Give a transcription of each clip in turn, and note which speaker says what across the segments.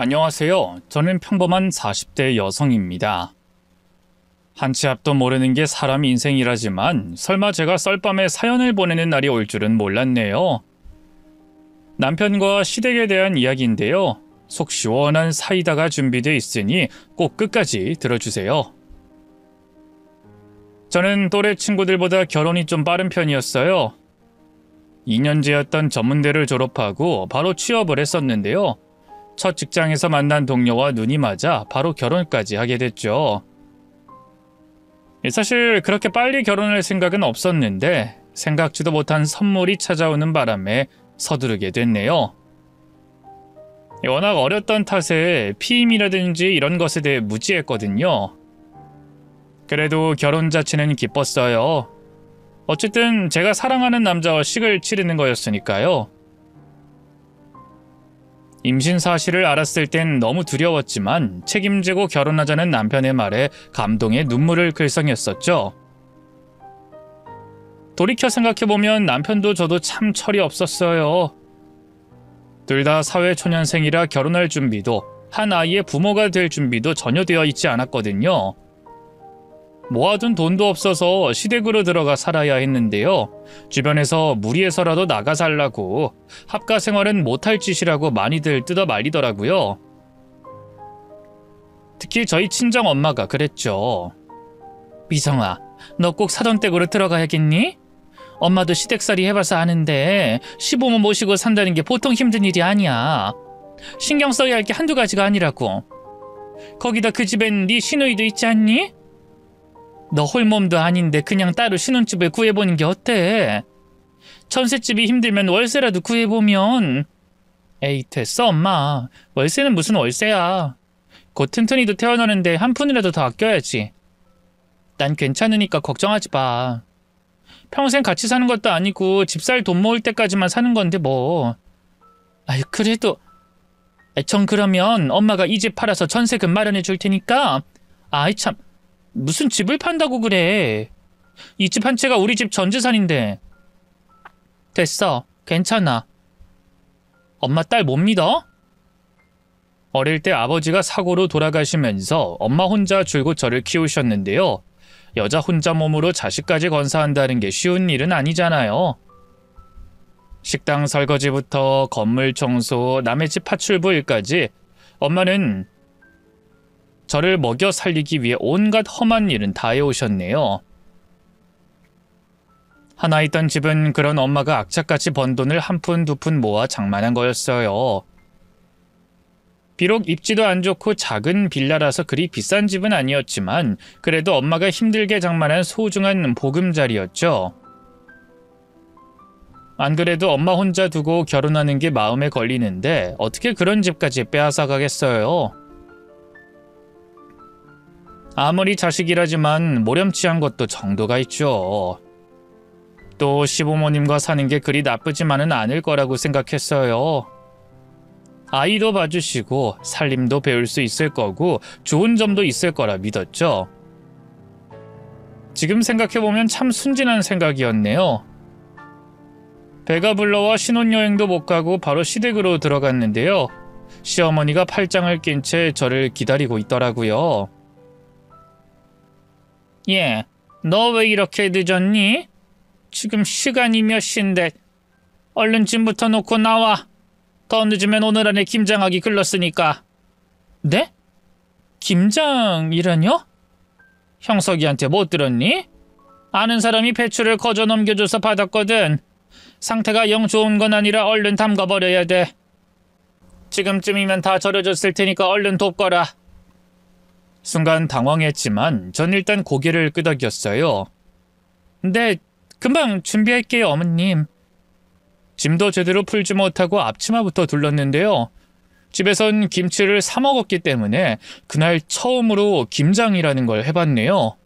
Speaker 1: 안녕하세요. 저는 평범한 40대 여성입니다. 한치 앞도 모르는 게 사람 인생이라지만 설마 제가 썰밤에 사연을 보내는 날이 올 줄은 몰랐네요. 남편과 시댁에 대한 이야기인데요. 속 시원한 사이다가 준비되어 있으니 꼭 끝까지 들어주세요. 저는 또래 친구들보다 결혼이 좀 빠른 편이었어요. 2년제였던 전문대를 졸업하고 바로 취업을 했었는데요. 첫 직장에서 만난 동료와 눈이 맞아 바로 결혼까지 하게 됐죠. 사실 그렇게 빨리 결혼할 생각은 없었는데 생각지도 못한 선물이 찾아오는 바람에 서두르게 됐네요. 워낙 어렸던 탓에 피임이라든지 이런 것에 대해 무지했거든요. 그래도 결혼 자체는 기뻤어요. 어쨌든 제가 사랑하는 남자와 식을 치르는 거였으니까요. 임신 사실을 알았을 땐 너무 두려웠지만 책임지고 결혼하자는 남편의 말에 감동의 눈물을 글썽였었죠. 돌이켜 생각해보면 남편도 저도 참 철이 없었어요. 둘 다 사회초년생이라 결혼할 준비도 한 아이의 부모가 될 준비도 전혀 되어 있지 않았거든요. 모아둔 돈도 없어서 시댁으로 들어가 살아야 했는데요. 주변에서 무리해서라도 나가 살라고 합가 생활은 못할 짓이라고 많이들 뜯어 말리더라고요. 특히 저희 친정 엄마가 그랬죠. 미성아, 너 꼭 사돈댁으로 들어가야겠니? 엄마도 시댁살이 해봐서 아는데 시부모 모시고 산다는 게 보통 힘든 일이 아니야. 신경 써야 할 게 한두 가지가 아니라고. 거기다 그 집엔 네 시누이도 있지 않니? 너 홀몸도 아닌데 그냥 따로 신혼집을 구해보는 게 어때? 전셋집이 힘들면 월세라도 구해보면. 에이 됐어 엄마. 월세는 무슨 월세야. 곧 튼튼이도 태어나는데 한 푼이라도 더 아껴야지. 난 괜찮으니까 걱정하지 마. 평생 같이 사는 것도 아니고 집살 돈 모을 때까지만 사는 건데 뭐. 아유 그래도. 전 그러면 엄마가 이 집 팔아서 전세금 마련해 줄 테니까. 아이 참. 무슨 집을 판다고 그래. 이 집 한 채가 우리 집 전 재산인데. 됐어. 괜찮아. 엄마 딸 못 믿어? 어릴 때 아버지가 사고로 돌아가시면서 엄마 혼자 줄곧 저를 키우셨는데요. 여자 혼자 몸으로 자식까지 건사한다는 게 쉬운 일은 아니잖아요. 식당 설거지부터 건물 청소, 남의 집 파출부 일까지 엄마는 저를 먹여 살리기 위해 온갖 험한 일은 다 해오셨네요. 하나 있던 집은 그런 엄마가 악착같이 번 돈을 한 푼 두 푼 모아 장만한 거였어요. 비록 입지도 안 좋고 작은 빌라라서 그리 비싼 집은 아니었지만 그래도 엄마가 힘들게 장만한 소중한 보금자리였죠. 안 그래도 엄마 혼자 두고 결혼하는 게 마음에 걸리는데 어떻게 그런 집까지 빼앗아 가겠어요. 아무리 자식이라지만 모렴치한 것도 정도가 있죠. 또 시부모님과 사는 게 그리 나쁘지만은 않을 거라고 생각했어요. 아이도 봐주시고 살림도 배울 수 있을 거고 좋은 점도 있을 거라 믿었죠. 지금 생각해보면 참 순진한 생각이었네요. 배가 불러와 신혼여행도 못 가고 바로 시댁으로 들어갔는데요. 시어머니가 팔짱을 낀 채 저를 기다리고 있더라고요. 예, 너 왜 이렇게 늦었니? 지금 시간이 몇 시인데 얼른 짐부터 놓고 나와. 더 늦으면 오늘 안에 김장하기 글렀으니까. 네? 김장이라뇨? 형석이한테 못 들었니? 아는 사람이 배추를 거저 넘겨줘서 받았거든. 상태가 영 좋은 건 아니라 얼른 담가버려야 돼. 지금쯤이면 다 절여졌을 테니까 얼른 돕거라. 순간 당황했지만 전 일단 고개를 끄덕였어요. 네, 금방 준비할게요, 어머님. 짐도 제대로 풀지 못하고 앞치마부터 둘렀는데요. 집에선 김치를 사 먹었기 때문에 그날 처음으로 김장이라는 걸 해봤네요.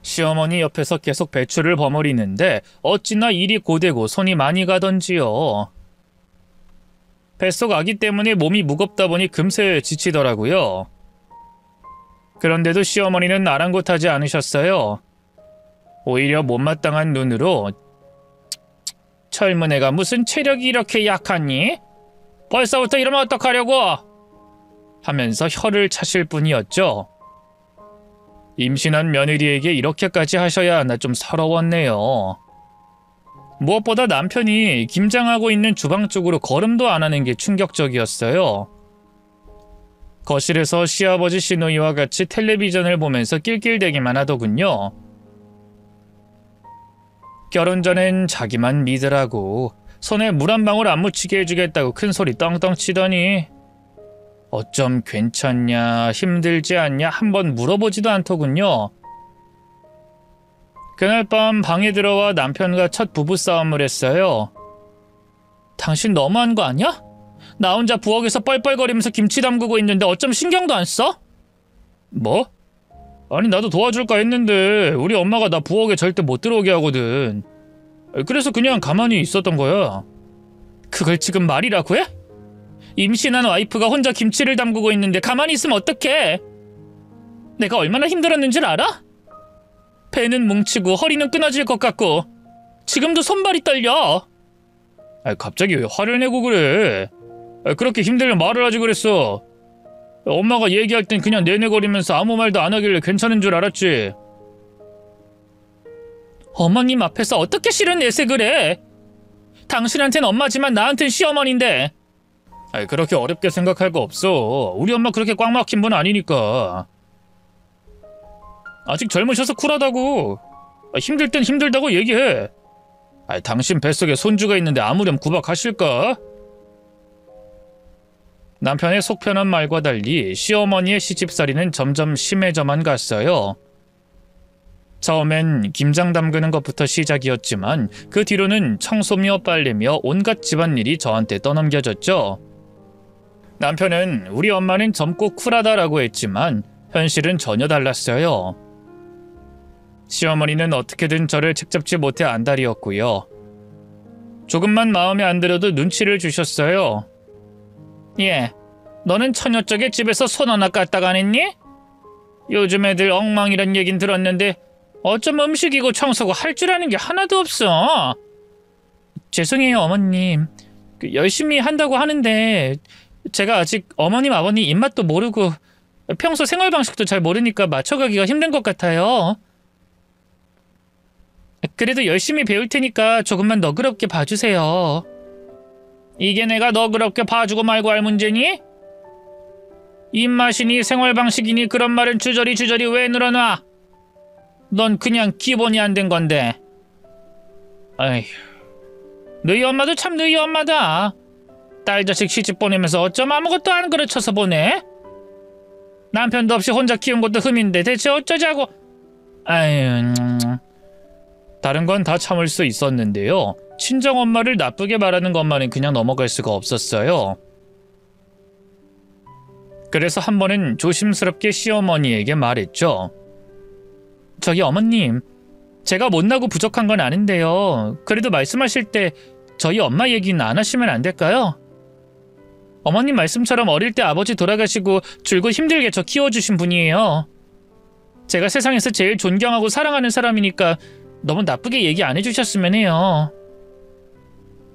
Speaker 1: 시어머니 옆에서 계속 배추를 버무리는데 어찌나 일이 고되고 손이 많이 가던지요. 뱃속 아기 때문에 몸이 무겁다 보니 금세 지치더라고요. 그런데도 시어머니는 아랑곳하지 않으셨어요. 오히려 못마땅한 눈으로 젊은 애가 무슨 체력이 이렇게 약하니? 벌써부터 이러면 어떡하려고? 하면서 혀를 차실 뿐이었죠. 임신한 며느리에게 이렇게까지 하셔야 하나 좀 서러웠네요. 무엇보다 남편이 김장하고 있는 주방 쪽으로 걸음도 안 하는 게 충격적이었어요. 거실에서 시아버지 시누이와 같이 텔레비전을 보면서 낄낄대기만 하더군요. 결혼 전엔 자기만 믿으라고 손에 물 한 방울 안 묻히게 해주겠다고 큰소리 떵떵 치더니 어쩜 괜찮냐, 힘들지 않냐 한번 물어보지도 않더군요. 그날 밤 방에 들어와 남편과 첫 부부싸움을 했어요. 당신 너무한 거 아니야? 나 혼자 부엌에서 뻘뻘거리면서 김치 담그고 있는데 어쩜 신경도 안 써? 뭐? 아니 나도 도와줄까 했는데 우리 엄마가 나 부엌에 절대 못 들어오게 하거든. 그래서 그냥 가만히 있었던 거야. 그걸 지금 말이라고 해? 임신한 와이프가 혼자 김치를 담그고 있는데 가만히 있으면 어떡해? 내가 얼마나 힘들었는 줄 알아? 배는 뭉치고 허리는 끊어질 것 같고 지금도 손발이 떨려. 갑자기 왜 화를 내고 그래? 그렇게 힘들면 말을 하지 그랬어. 엄마가 얘기할 땐 그냥 내내거리면서 아무 말도 안 하길래 괜찮은 줄 알았지. 어머님 앞에서 어떻게 실은 내색을 해? 당신한텐 엄마지만 나한텐 시어머니인데. 그렇게 어렵게 생각할 거 없어. 우리 엄마 그렇게 꽉 막힌 분 아니니까. 아직 젊으셔서 쿨하다고. 힘들 땐 힘들다고 얘기해. 당신 뱃속에 손주가 있는데 아무렴 구박하실까? 남편의 속 편한 말과 달리 시어머니의 시집살이는 점점 심해져만 갔어요. 처음엔 김장 담그는 것부터 시작이었지만 그 뒤로는 청소며 빨래며 온갖 집안일이 저한테 떠넘겨졌죠. 남편은 우리 엄마는 젊고 쿨하다라고 했지만 현실은 전혀 달랐어요. 시어머니는 어떻게든 저를 책잡지 못해 안달이었고요. 조금만 마음에 안 들어도 눈치를 주셨어요. 너는 처녀 쪽에 집에서 손 하나 까딱 안 했니? 요즘 애들 엉망이란 얘긴 들었는데 어쩜 음식이고 청소고 할 줄 아는 게 하나도 없어. 죄송해요 어머님. 열심히 한다고 하는데 제가 아직 어머님 아버님 입맛도 모르고 평소 생활 방식도 잘 모르니까 맞춰가기가 힘든 것 같아요. 그래도 열심히 배울 테니까 조금만 너그럽게 봐주세요. 이게 내가 너그럽게 봐주고 말고 할 문제니? 입맛이니 생활 방식이니 그런 말은 주저리 왜 늘어놔? 넌 그냥 기본이 안 된 건데. 아휴, 너희 엄마도 참 너희 엄마다. 딸 자식 시집 보내면서 어쩜 아무것도 안 가르쳐서 보내? 남편도 없이 혼자 키운 것도 흠인데 대체 어쩌자고. 아휴, 다른 건 다 참을 수 있었는데요. 친정엄마를 나쁘게 말하는 것만은 그냥 넘어갈 수가 없었어요. 그래서 한 번은 조심스럽게 시어머니에게 말했죠. 저기 어머님, 제가 못나고 부족한 건 아는데요. 그래도 말씀하실 때 저희 엄마 얘기는 안 하시면 안 될까요? 어머님 말씀처럼 어릴 때 아버지 돌아가시고 줄곧 힘들게 저 키워주신 분이에요. 제가 세상에서 제일 존경하고 사랑하는 사람이니까 너무 나쁘게 얘기 안 해주셨으면 해요.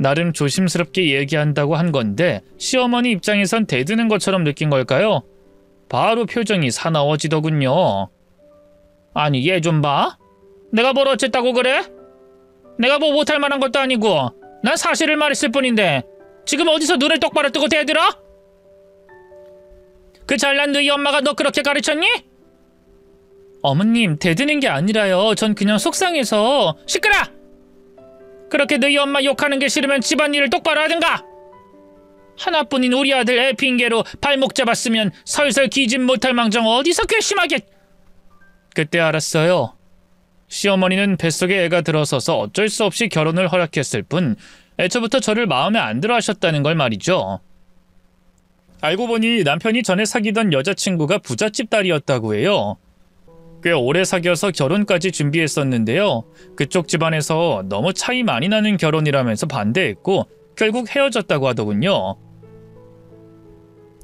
Speaker 1: 나름 조심스럽게 얘기한다고 한 건데 시어머니 입장에선 대드는 것처럼 느낀 걸까요? 바로 표정이 사나워지더군요. 아니 얘 좀 봐. 내가 뭘 어쨌다고 그래? 내가 뭐 못할 만한 것도 아니고 난 사실을 말했을 뿐인데 지금 어디서 눈을 똑바로 뜨고 대들어? 그 잘난 너희 엄마가 너 그렇게 가르쳤니? 어머님 대드는 게 아니라요. 전 그냥 속상해서. 시끄러! 그렇게 너희 엄마 욕하는 게 싫으면 집안일을 똑바로 하든가. 하나뿐인 우리 아들 애 핑계로 발목 잡았으면 설설 기진 못할 망정 어디서 괘씸하게. 그때 알았어요. 시어머니는 뱃속에 애가 들어서서 어쩔 수 없이 결혼을 허락했을 뿐 애초부터 저를 마음에 안 들어 하셨다는 걸 말이죠. 알고 보니 남편이 전에 사귀던 여자친구가 부잣집 딸이었다고 해요. 꽤 오래 사귀어서 결혼까지 준비했었는데요. 그쪽 집안에서 너무 차이 많이 나는 결혼이라면서 반대했고 결국 헤어졌다고 하더군요.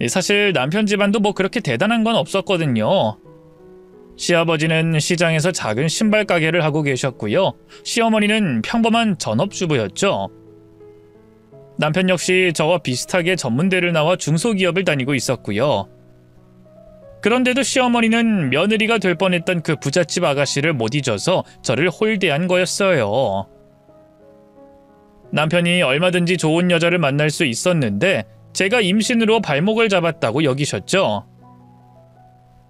Speaker 1: 사실 남편 집안도 뭐 그렇게 대단한 건 없었거든요. 시아버지는 시장에서 작은 신발 가게를 하고 계셨고요. 시어머니는 평범한 전업주부였죠. 남편 역시 저와 비슷하게 전문대를 나와 중소기업을 다니고 있었고요. 그런데도 시어머니는 며느리가 될 뻔했던 그 부잣집 아가씨를 못 잊어서 저를 홀대한 거였어요. 남편이 얼마든지 좋은 여자를 만날 수 있었는데 제가 임신으로 발목을 잡았다고 여기셨죠.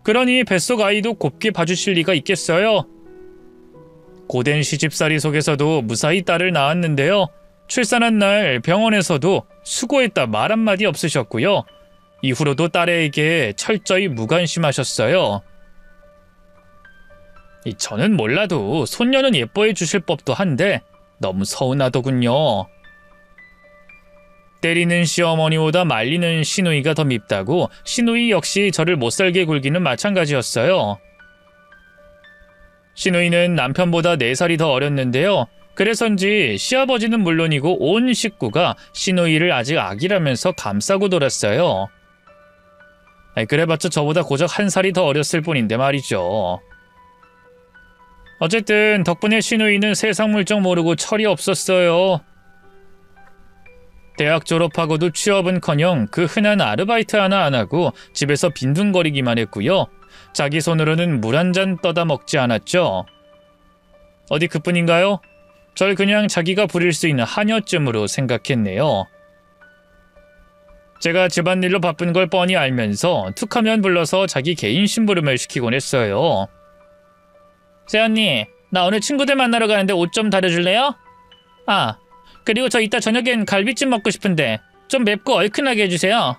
Speaker 1: 그러니 뱃속 아이도 곱게 봐주실 리가 있겠어요. 고된 시집살이 속에서도 무사히 딸을 낳았는데요. 출산한 날 병원에서도 수고했다 말 한마디 없으셨고요. 이후로도 딸에게 철저히 무관심하셨어요. 저는 몰라도 손녀는 예뻐해 주실 법도 한데 너무 서운하더군요. 때리는 시어머니보다 말리는 시누이가 더 밉다고 시누이 역시 저를 못살게 굴기는 마찬가지였어요. 시누이는 남편보다 4살이 더 어렸는데요. 그래서인지 시아버지는 물론이고 온 식구가 시누이를 아직 아기라면서 감싸고 돌았어요. 그래봤자 저보다 고작 1살이 더 어렸을 뿐인데 말이죠. 어쨌든 덕분에 시누이는 세상 물정 모르고 철이 없었어요. 대학 졸업하고도 취업은커녕 그 흔한 아르바이트 하나 안 하고 집에서 빈둥거리기만 했고요. 자기 손으로는 물 한 잔 떠다 먹지 않았죠. 어디 그뿐인가요? 절 그냥 자기가 부릴 수 있는 하녀쯤으로 생각했네요. 제가 집안일로 바쁜 걸 뻔히 알면서 툭하면 불러서 자기 개인 심부름을 시키곤 했어요. 새언니, 나 오늘 친구들 만나러 가는데 옷 좀 다려줄래요? 아, 그리고 저 이따 저녁엔 갈비찜 먹고 싶은데 좀 맵고 얼큰하게 해주세요.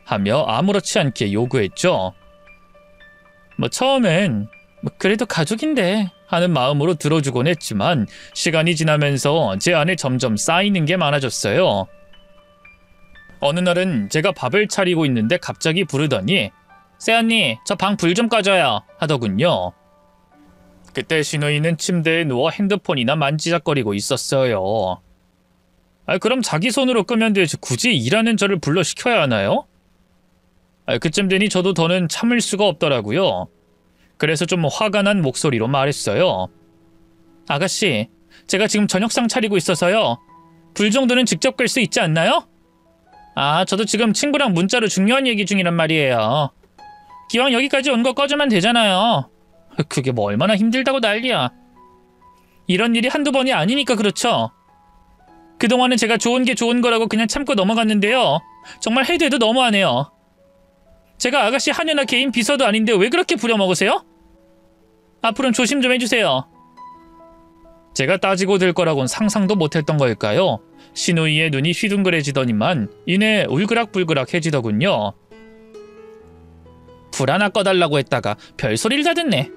Speaker 1: 하며 아무렇지 않게 요구했죠. 처음엔 그래도 가족인데 하는 마음으로 들어주곤 했지만 시간이 지나면서 제 안에 점점 쌓이는 게 많아졌어요. 어느 날은 제가 밥을 차리고 있는데 갑자기 부르더니 새언니, 저 방 불 좀 꺼줘요 하더군요. 그때 시누이는 침대에 누워 핸드폰이나 만지작거리고 있었어요. 그럼 자기 손으로 끄면 되지 굳이 일하는 저를 불러 시켜야 하나요? 그쯤 되니 저도 더는 참을 수가 없더라고요. 그래서 좀 화가 난 목소리로 말했어요. 아가씨, 제가 지금 저녁상 차리고 있어서요. 불 정도는 직접 끌 수 있지 않나요? 아, 저도 지금 친구랑 문자로 중요한 얘기 중이란 말이에요. 기왕 여기까지 온 거 꺼주면 되잖아요. 그게 뭐 얼마나 힘들다고 난리야. 이런 일이 한두 번이 아니니까 그렇죠. 그동안은 제가 좋은 게 좋은 거라고 그냥 참고 넘어갔는데요. 정말 해도 해도 너무하네요. 제가 아가씨 하녀나 개인 비서도 아닌데 왜 그렇게 부려먹으세요? 앞으로는 조심 좀 해주세요. 제가 따지고 들 거라곤 상상도 못했던 걸까요? 시누이의 눈이 휘둥그레지더니만 이내 울그락불그락해지더군요. 불 하나 꺼달라고 했다가 별소리를 다 듣네.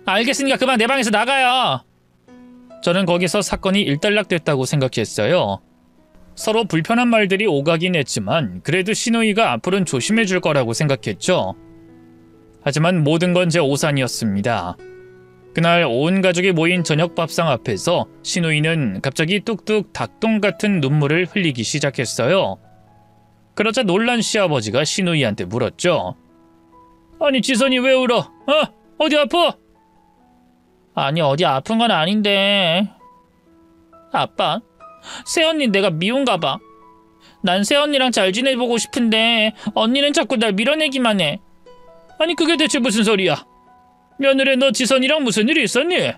Speaker 1: 알겠으니까 그만 내 방에서 나가요. 저는 거기서 사건이 일단락됐다고 생각했어요. 서로 불편한 말들이 오가긴 했지만 그래도 시누이가 앞으로는 조심해 줄 거라고 생각했죠. 하지만 모든 건 제 오산이었습니다. 그날 온 가족이 모인 저녁 밥상 앞에서 시누이는 갑자기 뚝뚝 닭똥 같은 눈물을 흘리기 시작했어요. 그러자 놀란 시아버지가 시누이한테 물었죠. 아니 지선이 왜 울어? 어디 아파? 아니 어디 아픈 건 아닌데. 아빠, 새언니 내가 미운가 봐. 난 새언니랑 잘 지내보고 싶은데 언니는 자꾸 날 밀어내기만 해. 아니 그게 대체 무슨 소리야? 며느리 너 지선이랑 무슨 일이 있었니?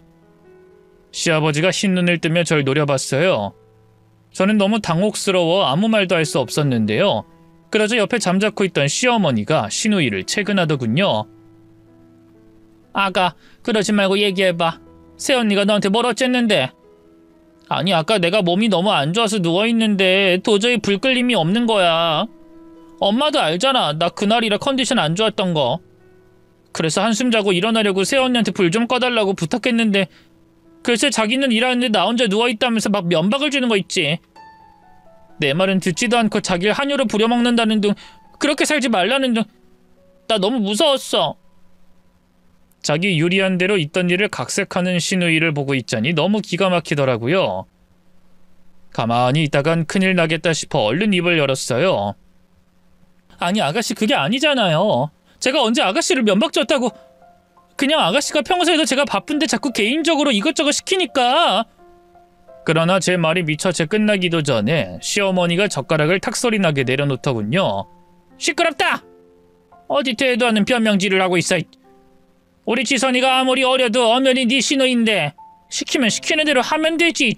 Speaker 1: 시아버지가 흰눈을 뜨며 절 노려봤어요. 저는 너무 당혹스러워 아무 말도 할 수 없었는데요. 그러자 옆에 잠자코 있던 시어머니가 시누이를 채근하더군요. 아가, 그러지 말고 얘기해봐. 새언니가 너한테 뭘 어쨌는데? 아니 아까 내가 몸이 너무 안 좋아서 누워있는데 도저히 불 끌 힘이 없는 거야. 엄마도 알잖아. 나 그날이라 컨디션 안 좋았던 거. 그래서 한숨 자고 일어나려고 새언니한테 불 좀 꺼달라고 부탁했는데 글쎄 자기는 일하는데 나 혼자 누워있다면서 막 면박을 주는 거 있지. 내 말은 듣지도 않고 자기를 한여로 부려먹는다는 둥, 그렇게 살지 말라는 둥. 나 너무 무서웠어. 자기 유리한 대로 있던 일을 각색하는 시누이를 보고 있자니 너무 기가 막히더라고요. 가만히 있다간 큰일 나겠다 싶어 얼른 입을 열었어요. 아니 아가씨 그게 아니잖아요. 제가 언제 아가씨를 면박 줬다고. 그냥 아가씨가 평소에도 제가 바쁜데 자꾸 개인적으로 이것저것 시키니까. 그러나 제 말이 미처 채 끝나기도 전에 시어머니가 젓가락을 탁소리 나게 내려놓더군요. 시끄럽다! 어디 대도 않는 변명질을 하고 있어. 우리 지선이가 아무리 어려도 엄연히 네 시누인데 시키면 시키는 대로 하면 되지.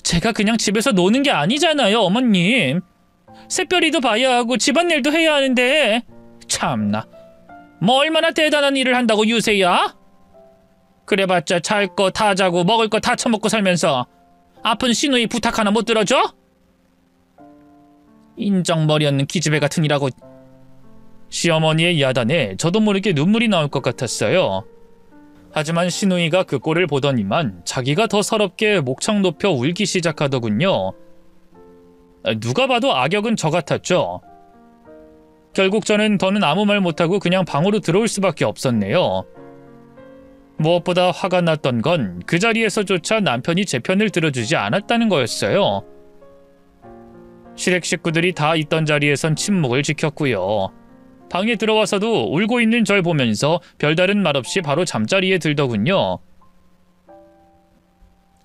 Speaker 1: 제가 그냥 집에서 노는 게 아니잖아요, 어머님. 새별이도 봐야 하고 집안일도 해야 하는데. 참나. 뭐 얼마나 대단한 일을 한다고 유세야? 그래봤자 잘 거 다 자고 먹을 거 다 처먹고 살면서 아픈 시누이 부탁 하나 못 들어줘? 인정머리 없는 기집애 같은 이라고. 시어머니의 야단에 저도 모르게 눈물이 나올 것 같았어요. 하지만 시누이가 그 꼴을 보더니만 자기가 더 서럽게 목청 높여 울기 시작하더군요. 누가 봐도 악역은 저 같았죠. 결국 저는 더는 아무 말 못하고 그냥 방으로 들어올 수밖에 없었네요. 무엇보다 화가 났던 건 그 자리에서조차 남편이 제 편을 들어주지 않았다는 거였어요. 시댁 식구들이 다 있던 자리에선 침묵을 지켰고요. 방에 들어와서도 울고 있는 절 보면서 별다른 말 없이 바로 잠자리에 들더군요.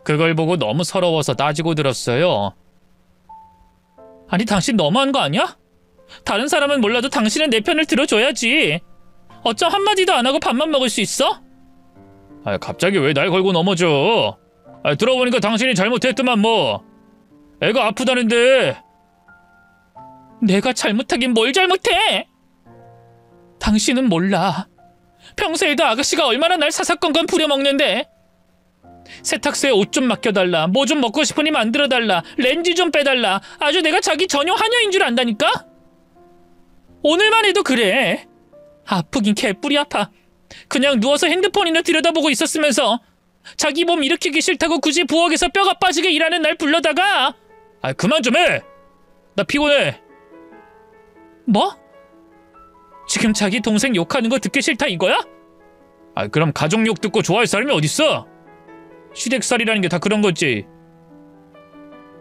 Speaker 1: 그걸 보고 너무 서러워서 따지고 들었어요. 아니, 당신 너무한 거 아니야? 다른 사람은 몰라도 당신은 내 편을 들어줘야지. 어쩜 한마디도 안 하고 밥만 먹을 수 있어? 갑자기 왜 날 걸고 넘어져? 들어보니까 당신이 잘못했더만 뭐. 애가 아프다는데. 내가 잘못하긴 뭘 잘못해? 당신은 몰라. 평소에도 아가씨가 얼마나 날 사사건건 부려먹는데. 세탁소에 옷 좀 맡겨달라, 뭐 좀 먹고 싶으니 만들어달라, 렌즈 좀 빼달라. 아주 내가 자기 전용 하녀인 줄 안다니까? 오늘만 해도 그래. 아프긴 개뿔이 아파. 그냥 누워서 핸드폰이나 들여다보고 있었으면서 자기 몸 일으키기 싫다고 굳이 부엌에서 뼈가 빠지게 일하는 날 불러다가. 그만 좀 해. 나 피곤해. 뭐? 지금 자기 동생 욕하는 거 듣기 싫다 이거야? 그럼 가족 욕 듣고 좋아할 사람이 어딨어? 시댁살이라는 게 다 그런 거지.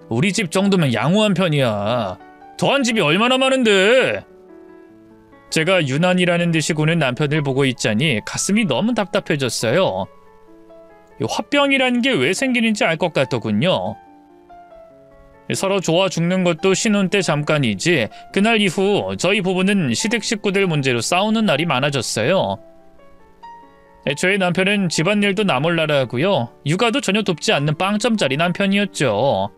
Speaker 1: 우리 집 정도면 양호한 편이야. 더한 집이 얼마나 많은데. 제가 유난이라는 듯이 구는 남편을 보고 있자니 가슴이 너무 답답해졌어요. 화병이라는 게 왜 생기는지 알 것 같더군요. 서로 좋아 죽는 것도 신혼 때 잠깐이지 그날 이후 저희 부부는 시댁 식구들 문제로 싸우는 날이 많아졌어요. 애초에 남편은 집안일도 나 몰라라 하고요. 육아도 전혀 돕지 않는 빵점짜리 남편이었죠.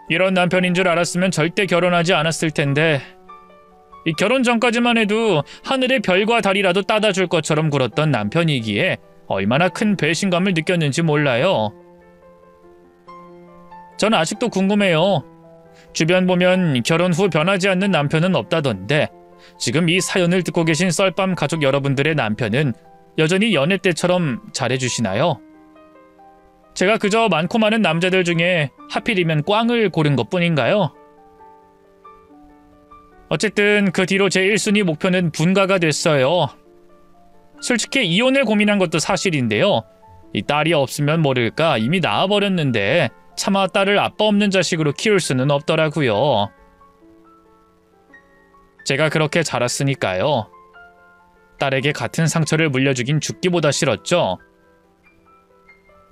Speaker 1: 이런 남편인 줄 알았으면 절대 결혼하지 않았을 텐데 이 결혼 전까지만 해도 하늘의 별과 달이라도 따다 줄 것처럼 굴었던 남편이기에 얼마나 큰 배신감을 느꼈는지 몰라요. 전 아직도 궁금해요. 주변 보면 결혼 후 변하지 않는 남편은 없다던데 지금 이 사연을 듣고 계신 썰밤 가족 여러분들의 남편은 여전히 연애 때처럼 잘해주시나요? 제가 그저 많고 많은 남자들 중에 하필이면 꽝을 고른 것뿐인가요? 어쨌든 그 뒤로 제 1순위 목표는 분가가 됐어요. 솔직히 이혼을 고민한 것도 사실인데요. 이 딸이 없으면 모를까 이미 낳아버렸는데 차마 딸을 아빠 없는 자식으로 키울 수는 없더라고요. 제가 그렇게 자랐으니까요. 딸에게 같은 상처를 물려주긴 죽기보다 싫었죠.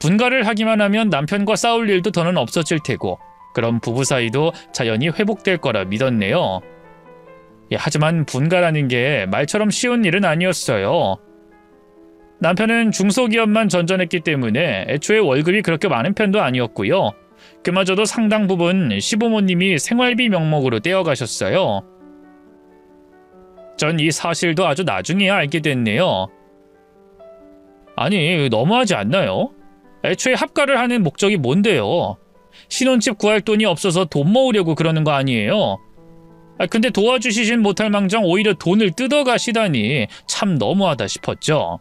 Speaker 1: 분가를 하기만 하면 남편과 싸울 일도 더는 없어질 테고 그럼 부부 사이도 자연히 회복될 거라 믿었네요. 하지만 분가라는 게 말처럼 쉬운 일은 아니었어요. 남편은 중소기업만 전전했기 때문에 애초에 월급이 그렇게 많은 편도 아니었고요. 그마저도 상당 부분 시부모님이 생활비 명목으로 떼어가셨어요. 전 이 사실도 아주 나중에야 알게 됐네요. 아니, 너무하지 않나요? 애초에 합가를 하는 목적이 뭔데요? 신혼집 구할 돈이 없어서 돈 모으려고 그러는 거 아니에요? 근데 도와주시진 못할 망정 오히려 돈을 뜯어가시다니 참 너무하다 싶었죠.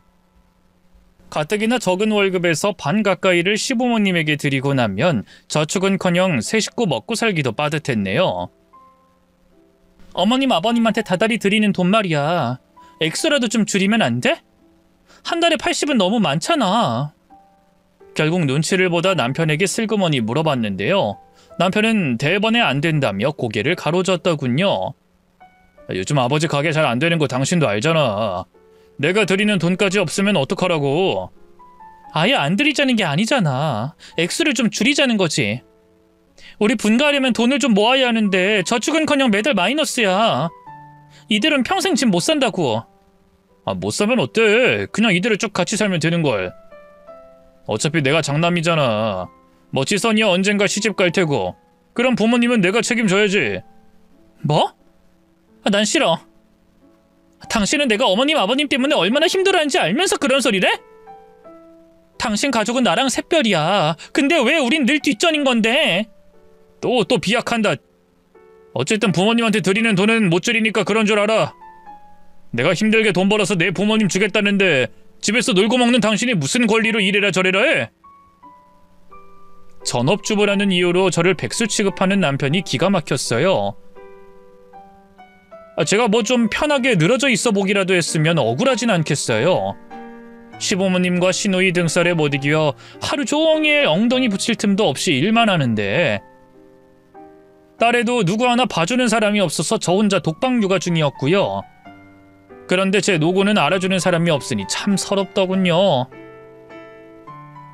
Speaker 1: 가뜩이나 적은 월급에서 반 가까이를 시부모님에게 드리고 나면 저축은커녕 새 식구 먹고 살기도 빠듯했네요. 어머님 아버님한테 다달이 드리는 돈 말이야. 액수라도 좀 줄이면 안 돼? 한 달에 80은 너무 많잖아. 결국 눈치를 보다 남편에게 슬그머니 물어봤는데요. 남편은 대번에 안 된다며 고개를 가로젓더군요. 요즘 아버지 가게 잘 안 되는 거 당신도 알잖아. 내가 드리는 돈까지 없으면 어떡하라고. 아예 안 드리자는 게 아니잖아. 액수를 좀 줄이자는 거지. 우리 분가하려면 돈을 좀 모아야 하는데 저축은커녕 매달 마이너스야. 이들은 평생 집 못 산다고. 아, 못 사면 어때? 그냥 이대로 쭉 같이 살면 되는걸. 어차피 내가 장남이잖아. 뭐 지선이야 언젠가 시집 갈 테고. 그럼 부모님은 내가 책임져야지. 뭐? 아, 난 싫어. 당신은 내가 어머님 아버님 때문에 얼마나 힘들어하는지 알면서 그런 소리래? 당신 가족은 나랑 샛별이야. 근데 왜 우린 늘 뒷전인 건데? 또 비약한다. 어쨌든 부모님한테 드리는 돈은 못 줄이니까 그런 줄 알아. 내가 힘들게 돈 벌어서 내 부모님 주겠다는데 집에서 놀고 먹는 당신이 무슨 권리로 이래라 저래라 해? 전업주부라는 이유로 저를 백수 취급하는 남편이 기가 막혔어요. 제가 뭐 좀 편하게 늘어져 있어 보기라도 했으면 억울하진 않겠어요. 시부모님과 시누이 등살에 못 이겨 하루 종일 엉덩이 붙일 틈도 없이 일만 하는데 딸애도 누구 하나 봐주는 사람이 없어서 저 혼자 독박 육아 중이었고요. 그런데 제 노고는 알아주는 사람이 없으니 참 서럽더군요.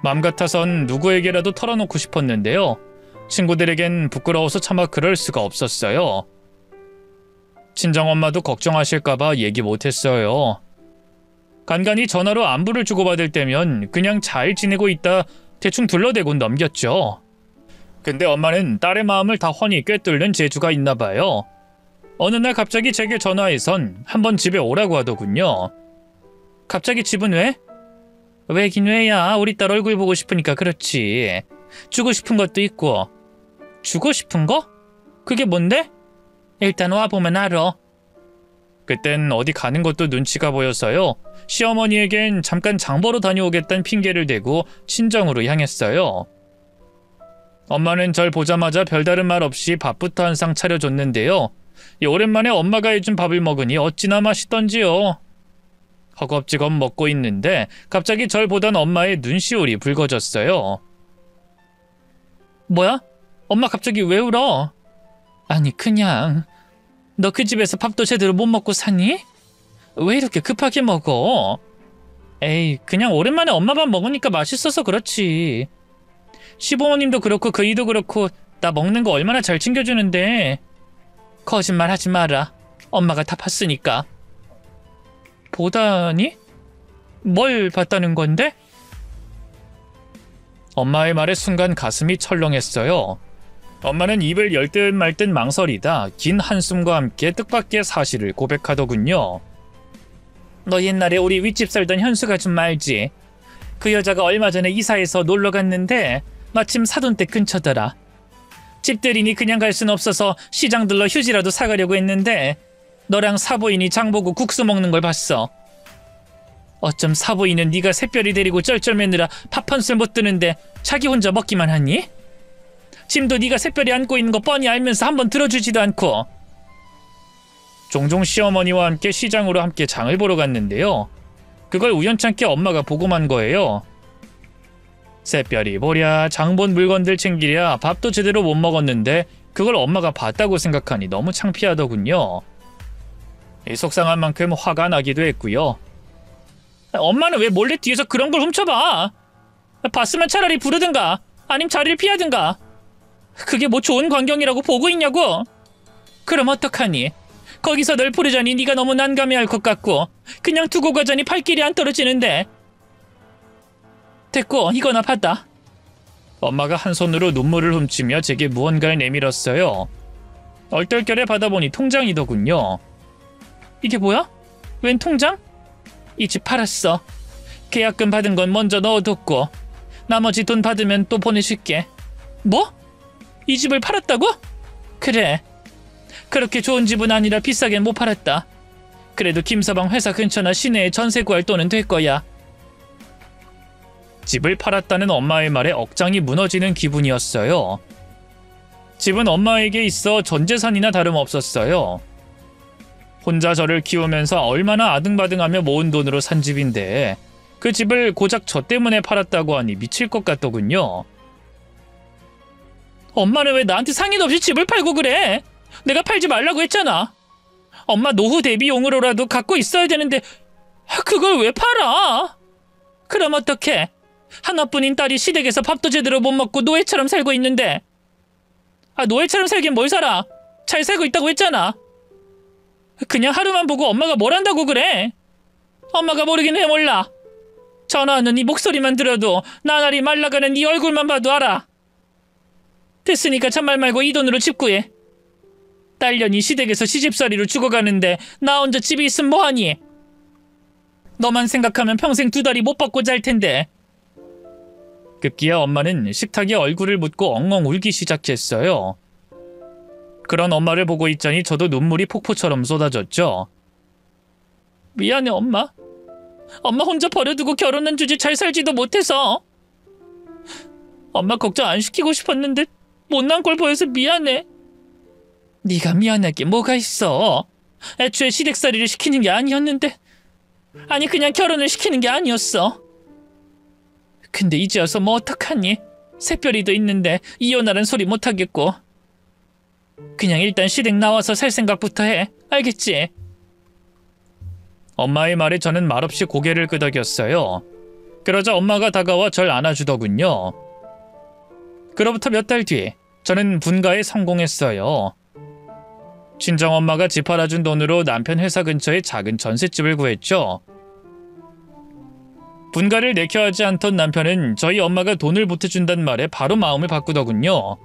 Speaker 1: 맘 같아선 누구에게라도 털어놓고 싶었는데요. 친구들에겐 부끄러워서 차마 그럴 수가 없었어요. 친정엄마도 걱정하실까봐 얘기 못했어요. 간간히 전화로 안부를 주고받을 때면 그냥 잘 지내고 있다 대충 둘러대고 넘겼죠. 근데 엄마는 딸의 마음을 다 훤히 꿰뚫는 재주가 있나 봐요. 어느 날 갑자기 제게 전화해선 한번 집에 오라고 하더군요. 갑자기 집은 왜? 왜긴 왜야. 우리 딸 얼굴 보고 싶으니까 그렇지. 주고 싶은 것도 있고. 주고 싶은 거? 그게 뭔데? 일단 와보면 알아. 그땐 어디 가는 것도 눈치가 보여서요. 시어머니에겐 잠깐 장보러 다녀오겠다는 핑계를 대고 친정으로 향했어요. 엄마는 절 보자마자 별다른 말 없이 밥부터 한 상 차려줬는데요. 오랜만에 엄마가 해준 밥을 먹으니 어찌나 맛있던지요. 허겁지겁 먹고 있는데 갑자기 절 보던 엄마의 눈시울이 붉어졌어요. 뭐야? 엄마 갑자기 왜 울어? 아니 그냥 너 그 집에서 밥도 제대로 못 먹고 사니? 왜 이렇게 급하게 먹어? 에이 그냥 오랜만에 엄마 밥 먹으니까 맛있어서 그렇지. 시부모님도 그렇고 그이도 그렇고 나 먹는 거 얼마나 잘 챙겨주는데. 거짓말 하지 마라. 엄마가 다 봤으니까. 보다니? 뭘 봤다는 건데? 엄마의 말에 순간 가슴이 철렁했어요. 엄마는 입을 열 듯 말 듯 망설이다 긴 한숨과 함께 뜻밖의 사실을 고백하더군요. 너 옛날에 우리 윗집 살던 현수가 좀 알지? 그 여자가 얼마 전에 이사해서 놀러 갔는데 마침 사돈댁 근처더라. 집들이니 그냥 갈 순 없어서 시장 들러 휴지라도 사가려고 했는데 너랑 사부인이 장보고 국수 먹는 걸 봤어. 어쩜 사부인은 네가 샛별이 데리고 쩔쩔매느라 밥 한 술 못 드는데 자기 혼자 먹기만 하니? 짐도 네가 샛별이 안고 있는 거 뻔히 알면서 한번 들어주지도 않고. 종종 시어머니와 함께 시장으로 함께 장을 보러 갔는데요. 그걸 우연찮게 엄마가 보고만 거예요. 샛별이 보랴 장본 물건들 챙기랴 밥도 제대로 못 먹었는데 그걸 엄마가 봤다고 생각하니 너무 창피하더군요. 속상한 만큼 화가 나기도 했고요. 엄마는 왜 몰래 뒤에서 그런 걸 훔쳐봐? 봤으면 차라리 부르든가 아님 자리를 피하든가. 그게 뭐 좋은 광경이라고 보고 있냐고? 그럼 어떡하니? 거기서 널 부르자니 네가 너무 난감해할 것 같고 그냥 두고 가자니 발길이 안 떨어지는데. 됐고 이거나 받아. 엄마가 한 손으로 눈물을 훔치며 제게 무언가를 내밀었어요. 얼떨결에 받아보니 통장이더군요. 이게 뭐야? 웬 통장? 이 집 팔았어. 계약금 받은 건 먼저 넣어뒀고 나머지 돈 받으면 또 보내줄게. 뭐? 이 집을 팔았다고? 그래. 그렇게 좋은 집은 아니라 비싸겐 못 팔았다. 그래도 김서방 회사 근처나 시내에 전세 구할 돈은 될 거야. 집을 팔았다는 엄마의 말에 억장이 무너지는 기분이었어요. 집은 엄마에게 있어 전 재산이나 다름없었어요. 혼자 저를 키우면서 얼마나 아등바등하며 모은 돈으로 산 집인데 그 집을 고작 저 때문에 팔았다고 하니 미칠 것 같더군요. 엄마는 왜 나한테 상의도 없이 집을 팔고 그래? 내가 팔지 말라고 했잖아. 엄마 노후 대비용으로라도 갖고 있어야 되는데 그걸 왜 팔아? 그럼 어떡해? 하나뿐인 딸이 시댁에서 밥도 제대로 못 먹고 노예처럼 살고 있는데. 노예처럼 살긴 뭘 살아? 잘 살고 있다고 했잖아. 그냥 하루만 보고 엄마가 뭘 한다고 그래? 엄마가 모르긴 왜 몰라. 전화하는 네 목소리만 들어도 나날이 말라가는 네 얼굴만 봐도 알아. 됐으니까 참말 말고 이 돈으로 집 구해. 딸년이 시댁에서 시집살이로 죽어가는데 나 혼자 집에 있으면 뭐하니? 너만 생각하면 평생 두 다리 못 받고 잘 텐데. 급기야 엄마는 식탁에 얼굴을 묻고 엉엉 울기 시작했어요. 그런 엄마를 보고 있자니 저도 눈물이 폭포처럼 쏟아졌죠. 미안해 엄마. 엄마 혼자 버려두고 결혼한 주제 잘 살지도 못해서. 엄마 걱정 안 시키고 싶었는데 못난 꼴 보여서 미안해. 네가 미안할 게 뭐가 있어. 애초에 시댁살이를 시키는 게 아니었는데. 아니 그냥 결혼을 시키는 게 아니었어. 근데 이제 와서 뭐 어떡하니? 새별이도 있는데 이혼하란 소리 못하겠고. 그냥 일단 시댁 나와서 살 생각부터 해. 알겠지? 엄마의 말에 저는 말없이 고개를 끄덕였어요. 그러자 엄마가 다가와 절 안아주더군요. 그로부터 몇 달 뒤 저는 분가에 성공했어요. 친정엄마가 집 팔아준 돈으로 남편 회사 근처에 작은 전셋집을 구했죠. 분가를 내켜하지 않던 남편은 저희 엄마가 돈을 보태준단 말에 바로 마음을 바꾸더군요.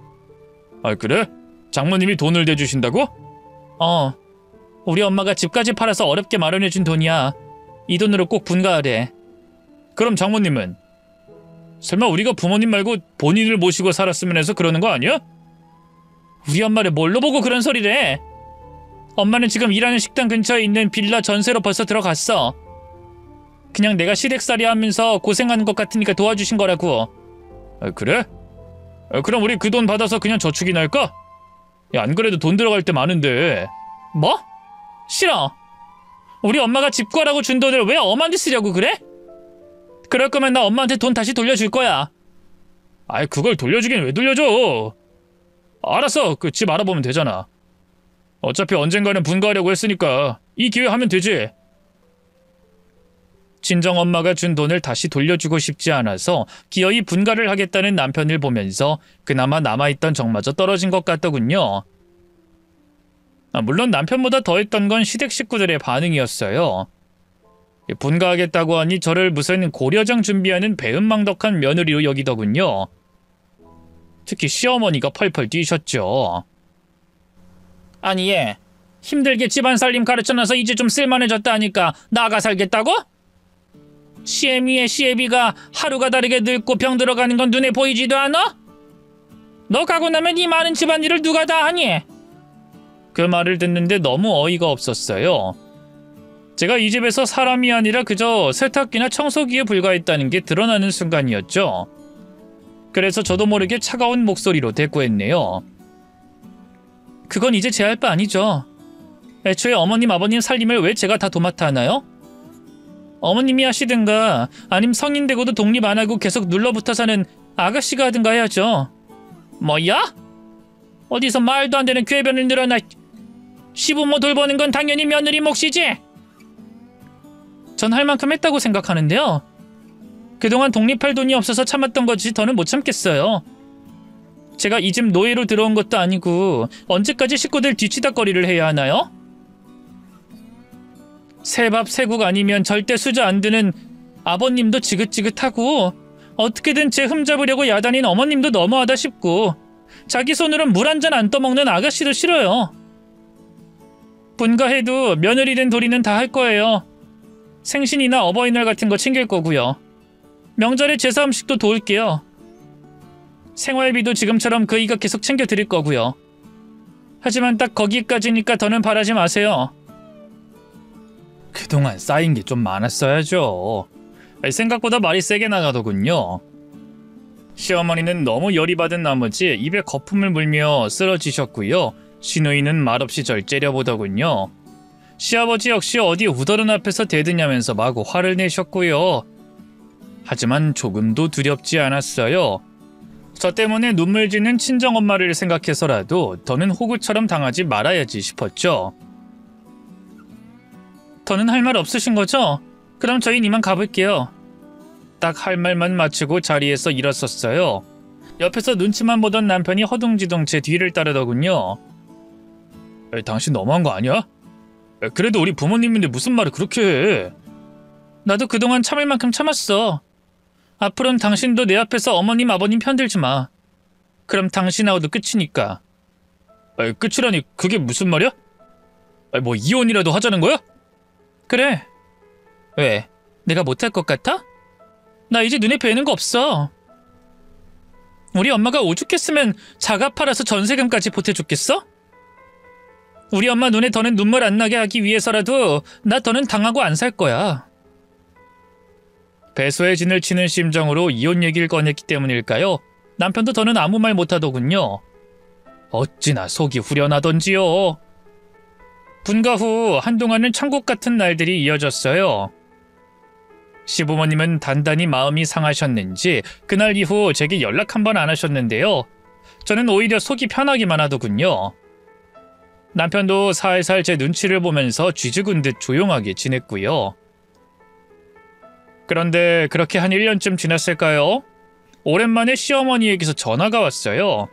Speaker 1: 아 그래? 장모님이 돈을 대주신다고? 우리 엄마가 집까지 팔아서 어렵게 마련해준 돈이야. 이 돈으로 꼭 분가하래. 그럼 장모님은? 설마 우리가 부모님 말고 본인을 모시고 살았으면 해서 그러는 거 아니야? 우리 엄마를 뭘로 보고 그런 소리를 해? 엄마는 지금 일하는 식당 근처에 있는 빌라 전세로 벌써 들어갔어. 그냥 내가 시댁살이 하면서 고생하는 것 같으니까 도와주신 거라고. 아, 그래? 그럼 우리 그 돈 받아서 그냥 저축이나 할까? 야, 안 그래도 돈 들어갈 때 많은데. 뭐? 싫어. 우리 엄마가 집 구하라고 준 돈을 왜 엄마한테 쓰려고 그래? 그럴 거면 나 엄마한테 돈 다시 돌려줄 거야. 아이 그걸 돌려주긴 왜 돌려줘? 알았어. 그 집 알아보면 되잖아. 어차피 언젠가는 분가하려고 했으니까 이 기회 하면 되지. 친정엄마가 준 돈을 다시 돌려주고 싶지 않아서 기어이 분가를 하겠다는 남편을 보면서 그나마 남아있던 정마저 떨어진 것 같더군요. 물론 남편보다 더했던 건 시댁 식구들의 반응이었어요. 분가하겠다고 하니 저를 무슨 고려장 준비하는 배은망덕한 며느리로 여기더군요. 특히 시어머니가 펄펄 뛰셨죠. 아니 얘 힘들게 집안 살림 가르쳐놔서 이제 좀 쓸만해졌다 하니까 나가 살겠다고? 시애미의 시애비가 하루가 다르게 늙고 병 들어가는 건 눈에 보이지도 않아? 너 가고 나면 이 많은 집안일을 누가 다 하니? 그 말을 듣는데 너무 어이가 없었어요. 제가 이 집에서 사람이 아니라 그저 세탁기나 청소기에 불과했다는 게 드러나는 순간이었죠. 그래서 저도 모르게 차가운 목소리로 대꾸했네요. 그건 이제 제 할 바 아니죠. 애초에 어머님 아버님 살림을 왜 제가 다 도맡아 하나요? 어머님이 하시든가 아님 성인 되고도 독립 안 하고 계속 눌러붙어 사는 아가씨가 하든가 해야죠. 뭐야? 어디서 말도 안 되는 궤변을 늘어나. 시부모 돌보는 건 당연히 며느리 몫이지. 전 할 만큼 했다고 생각하는데요. 그동안 독립할 돈이 없어서 참았던 거지 더는 못 참겠어요. 제가 이 집 노예로 들어온 것도 아니고 언제까지 식구들 뒤치다거리를 해야 하나요? 새밥 새국 아니면 절대 수저 안 드는 아버님도 지긋지긋하고 어떻게든 제 흠잡으려고 야단인 어머님도 너무하다 싶고 자기 손으론 물 한 잔 안 떠먹는 아가씨도 싫어요. 분가해도 며느리 된 도리는 다 할 거예요. 생신이나 어버이날 같은 거 챙길 거고요. 명절에 제사 음식도 도울게요. 생활비도 지금처럼 그이가 계속 챙겨드릴 거고요. 하지만 딱 거기까지니까 더는 바라지 마세요. 그동안 쌓인 게 좀 많았어야죠. 생각보다 말이 세게 나가더군요. 시어머니는 너무 열이 받은 나머지 입에 거품을 물며 쓰러지셨고요. 시누이는 말없이 절 째려보더군요. 시아버지 역시 어디 우더른 앞에서 대드냐면서 마구 화를 내셨고요. 하지만 조금도 두렵지 않았어요. 저 때문에 눈물 짓는 친정엄마를 생각해서라도 더는 호구처럼 당하지 말아야지 싶었죠. 더는 할 말 없으신 거죠? 그럼 저희 이만 가볼게요. 딱 할 말만 마치고 자리에서 일어섰어요. 옆에서 눈치만 보던 남편이 허둥지둥 제 뒤를 따르더군요. 당신 너무한 거 아니야? 그래도 우리 부모님인데 무슨 말을 그렇게 해. 나도 그동안 참을 만큼 참았어. 앞으로는 당신도 내 앞에서 어머님 아버님 편들지 마. 그럼 당신하고도 끝이니까. 끝이라니 그게 무슨 말이야? 뭐 이혼이라도 하자는 거야? 그래. 왜? 내가 못할 것 같아? 나 이제 눈에 뵈는 거 없어. 우리 엄마가 오죽했으면 자가 팔아서 전세금까지 보태줬겠어? 우리 엄마 눈에 더는 눈물 안 나게 하기 위해서라도 나 더는 당하고 안 살 거야. 배소의 진을 치는 심정으로 이혼 얘기를 꺼냈기 때문일까요? 남편도 더는 아무 말 못하더군요. 어찌나 속이 후련하던지요. 분가 후 한동안은 천국 같은 날들이 이어졌어요. 시부모님은 단단히 마음이 상하셨는지 그날 이후 제게 연락 한 번 안 하셨는데요. 저는 오히려 속이 편하기만 하더군요. 남편도 살살 제 눈치를 보면서 쥐죽은 듯 조용하게 지냈고요. 그런데 그렇게 한 1년쯤 지났을까요? 오랜만에 시어머니에게서 전화가 왔어요.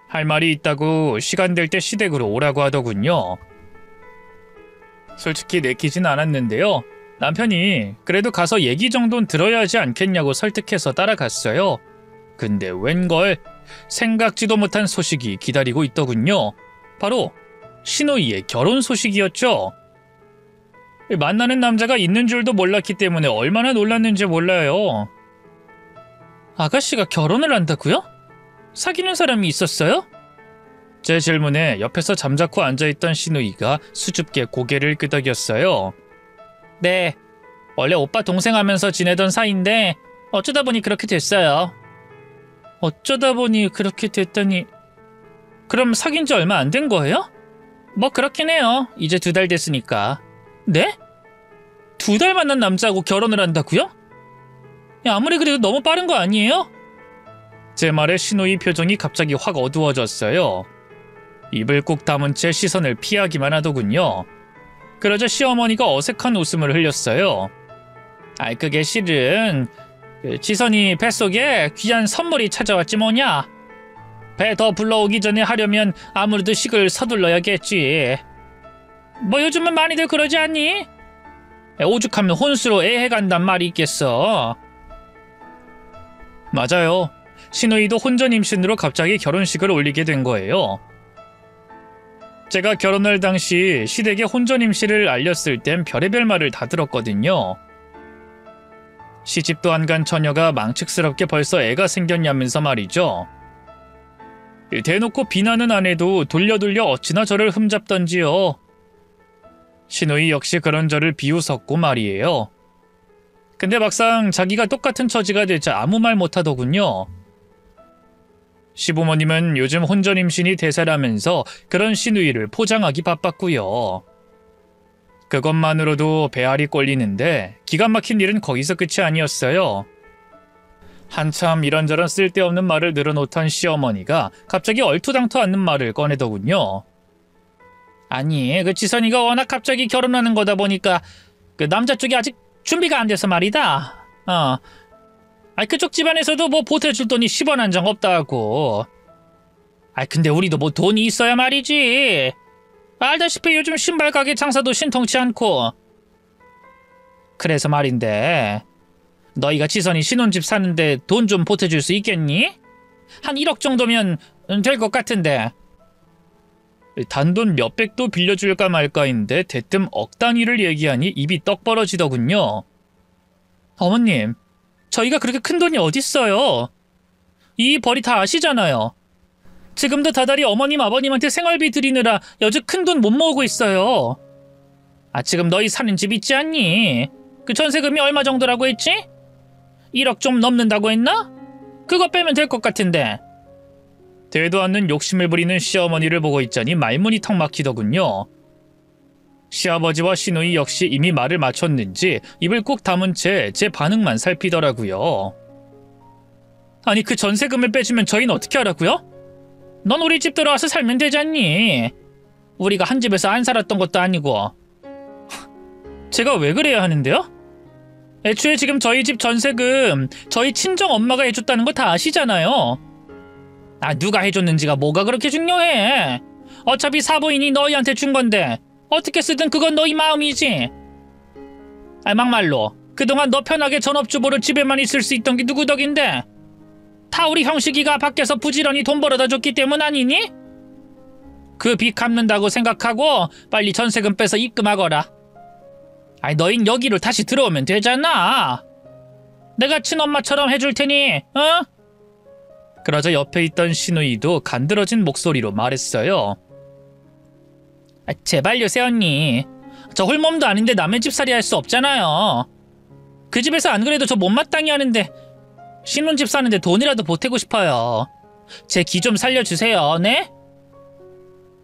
Speaker 1: 할 말이 있다고 시간 될 때 시댁으로 오라고 하더군요. 솔직히 내키진 않았는데요. 남편이 그래도 가서 얘기 정도는 들어야 하지 않겠냐고 설득해서 따라갔어요. 근데 웬걸 생각지도 못한 소식이 기다리고 있더군요. 바로 시누이의 결혼 소식이었죠. 만나는 남자가 있는 줄도 몰랐기 때문에 얼마나 놀랐는지 몰라요. 아가씨가 결혼을 한다고요? 사귀는 사람이 있었어요? 제 질문에 옆에서 잠자코 앉아있던 시누이가 수줍게 고개를 끄덕였어요. 네, 원래 오빠 동생 하면서 지내던 사이인데 어쩌다 보니 그렇게 됐어요. 어쩌다 보니 그렇게 됐다니... 그럼 사귄 지 얼마 안 된 거예요? 뭐 그렇긴 해요. 이제 2달 됐으니까. 네? 2달 만난 남자하고 결혼을 한다고요? 야, 아무리 그래도 너무 빠른 거 아니에요? 제 말에 시누이 표정이 갑자기 확 어두워졌어요. 입을 꾹 다문 채 시선을 피하기만 하더군요. 그러자 시어머니가 어색한 웃음을 흘렸어요. 그게 실은 지선이 뱃속에 귀한 선물이 찾아왔지 뭐냐. 배 더 불러오기 전에 하려면 아무래도 식을 서둘러야겠지. 뭐 요즘은 많이들 그러지 않니? 오죽하면 혼수로 애해간단 말이 있겠어. 맞아요. 시누이도 혼전 임신으로 갑자기 결혼식을 올리게 된 거예요. 제가 결혼할 당시 시댁에 혼전 임신을 알렸을 땐 별의별 말을 다 들었거든요. 시집도 안 간 처녀가 망측스럽게 벌써 애가 생겼냐면서 말이죠. 대놓고 비난은 안 해도 돌려 어찌나 저를 흠잡던지요. 시누이 역시 그런 저를 비웃었고 말이에요. 근데 막상 자기가 똑같은 처지가 되자 아무 말 못하더군요. 시부모님은 요즘 혼전 임신이 대세라면서 그런 시누이를 포장하기 바빴고요. 그것만으로도 배알이 꼴리는데 기가 막힌 일은 거기서 끝이 아니었어요. 한참 이런저런 쓸데없는 말을 늘어놓던 시어머니가 갑자기 얼토당토 않는 말을 꺼내더군요. 아니, 그 지선이가 워낙 갑자기 결혼하는 거다 보니까 그 남자 쪽이 아직 준비가 안 돼서 말이다. 그쪽 집안에서도 뭐 보태줄 돈이 10원 한 장 없다고. 근데 우리도 뭐 돈이 있어야 말이지. 알다시피 요즘 신발 가게 장사도 신통치 않고. 그래서 말인데 너희가 지선이 신혼집 사는데 돈 좀 보태줄 수 있겠니? 한 1억 정도면 될 것 같은데. 단돈 몇백도 빌려줄까 말까인데 대뜸 억 단위를 얘기하니 입이 떡 벌어지더군요. 어머님, 저희가 그렇게 큰 돈이 어딨어요. 이 벌이 다 아시잖아요. 지금도 다달이 어머님 아버님한테 생활비 드리느라 여주 큰 돈 못 모으고 있어요. 지금 너희 사는 집 있지 않니? 그 전세금이 얼마 정도라고 했지? 1억 좀 넘는다고 했나? 그거 빼면 될 것 같은데. 되도 않는 욕심을 부리는 시어머니를 보고 있자니 말문이 턱 막히더군요. 시아버지와 시누이 역시 이미 말을 맞췄는지 입을 꾹 다문 채 제 반응만 살피더라고요. 아니, 그 전세금을 빼주면 저희는 어떻게 하라고요? 넌 우리 집 들어와서 살면 되지 않니? 우리가 한 집에서 안 살았던 것도 아니고. 제가 왜 그래야 하는데요? 애초에 지금 저희 집 전세금 저희 친정 엄마가 해줬다는 거 다 아시잖아요. 누가 해줬는지가 뭐가 그렇게 중요해? 어차피 사부인이 너희한테 준 건데 어떻게 쓰든 그건 너희 마음이지. 막말로 그동안 너 편하게 전업주부로 집에만 있을 수 있던 게 누구 덕인데? 다 우리 형식이가 밖에서 부지런히 돈 벌어다 줬기 때문 아니니? 그 빚 갚는다고 생각하고 빨리 전세금 빼서 입금하거라. 너흰 여기로 다시 들어오면 되잖아. 내가 친엄마처럼 해줄 테니, 어? 그러자 옆에 있던 신우이도 간드러진 목소리로 말했어요. 제발요, 새언니. 저 홀몸도 아닌데 남의 집살이 할 수 없잖아요. 그 집에서 안 그래도 저 못마땅히 하는데 신혼집 사는데 돈이라도 보태고 싶어요. 제 기 좀 살려주세요, 네?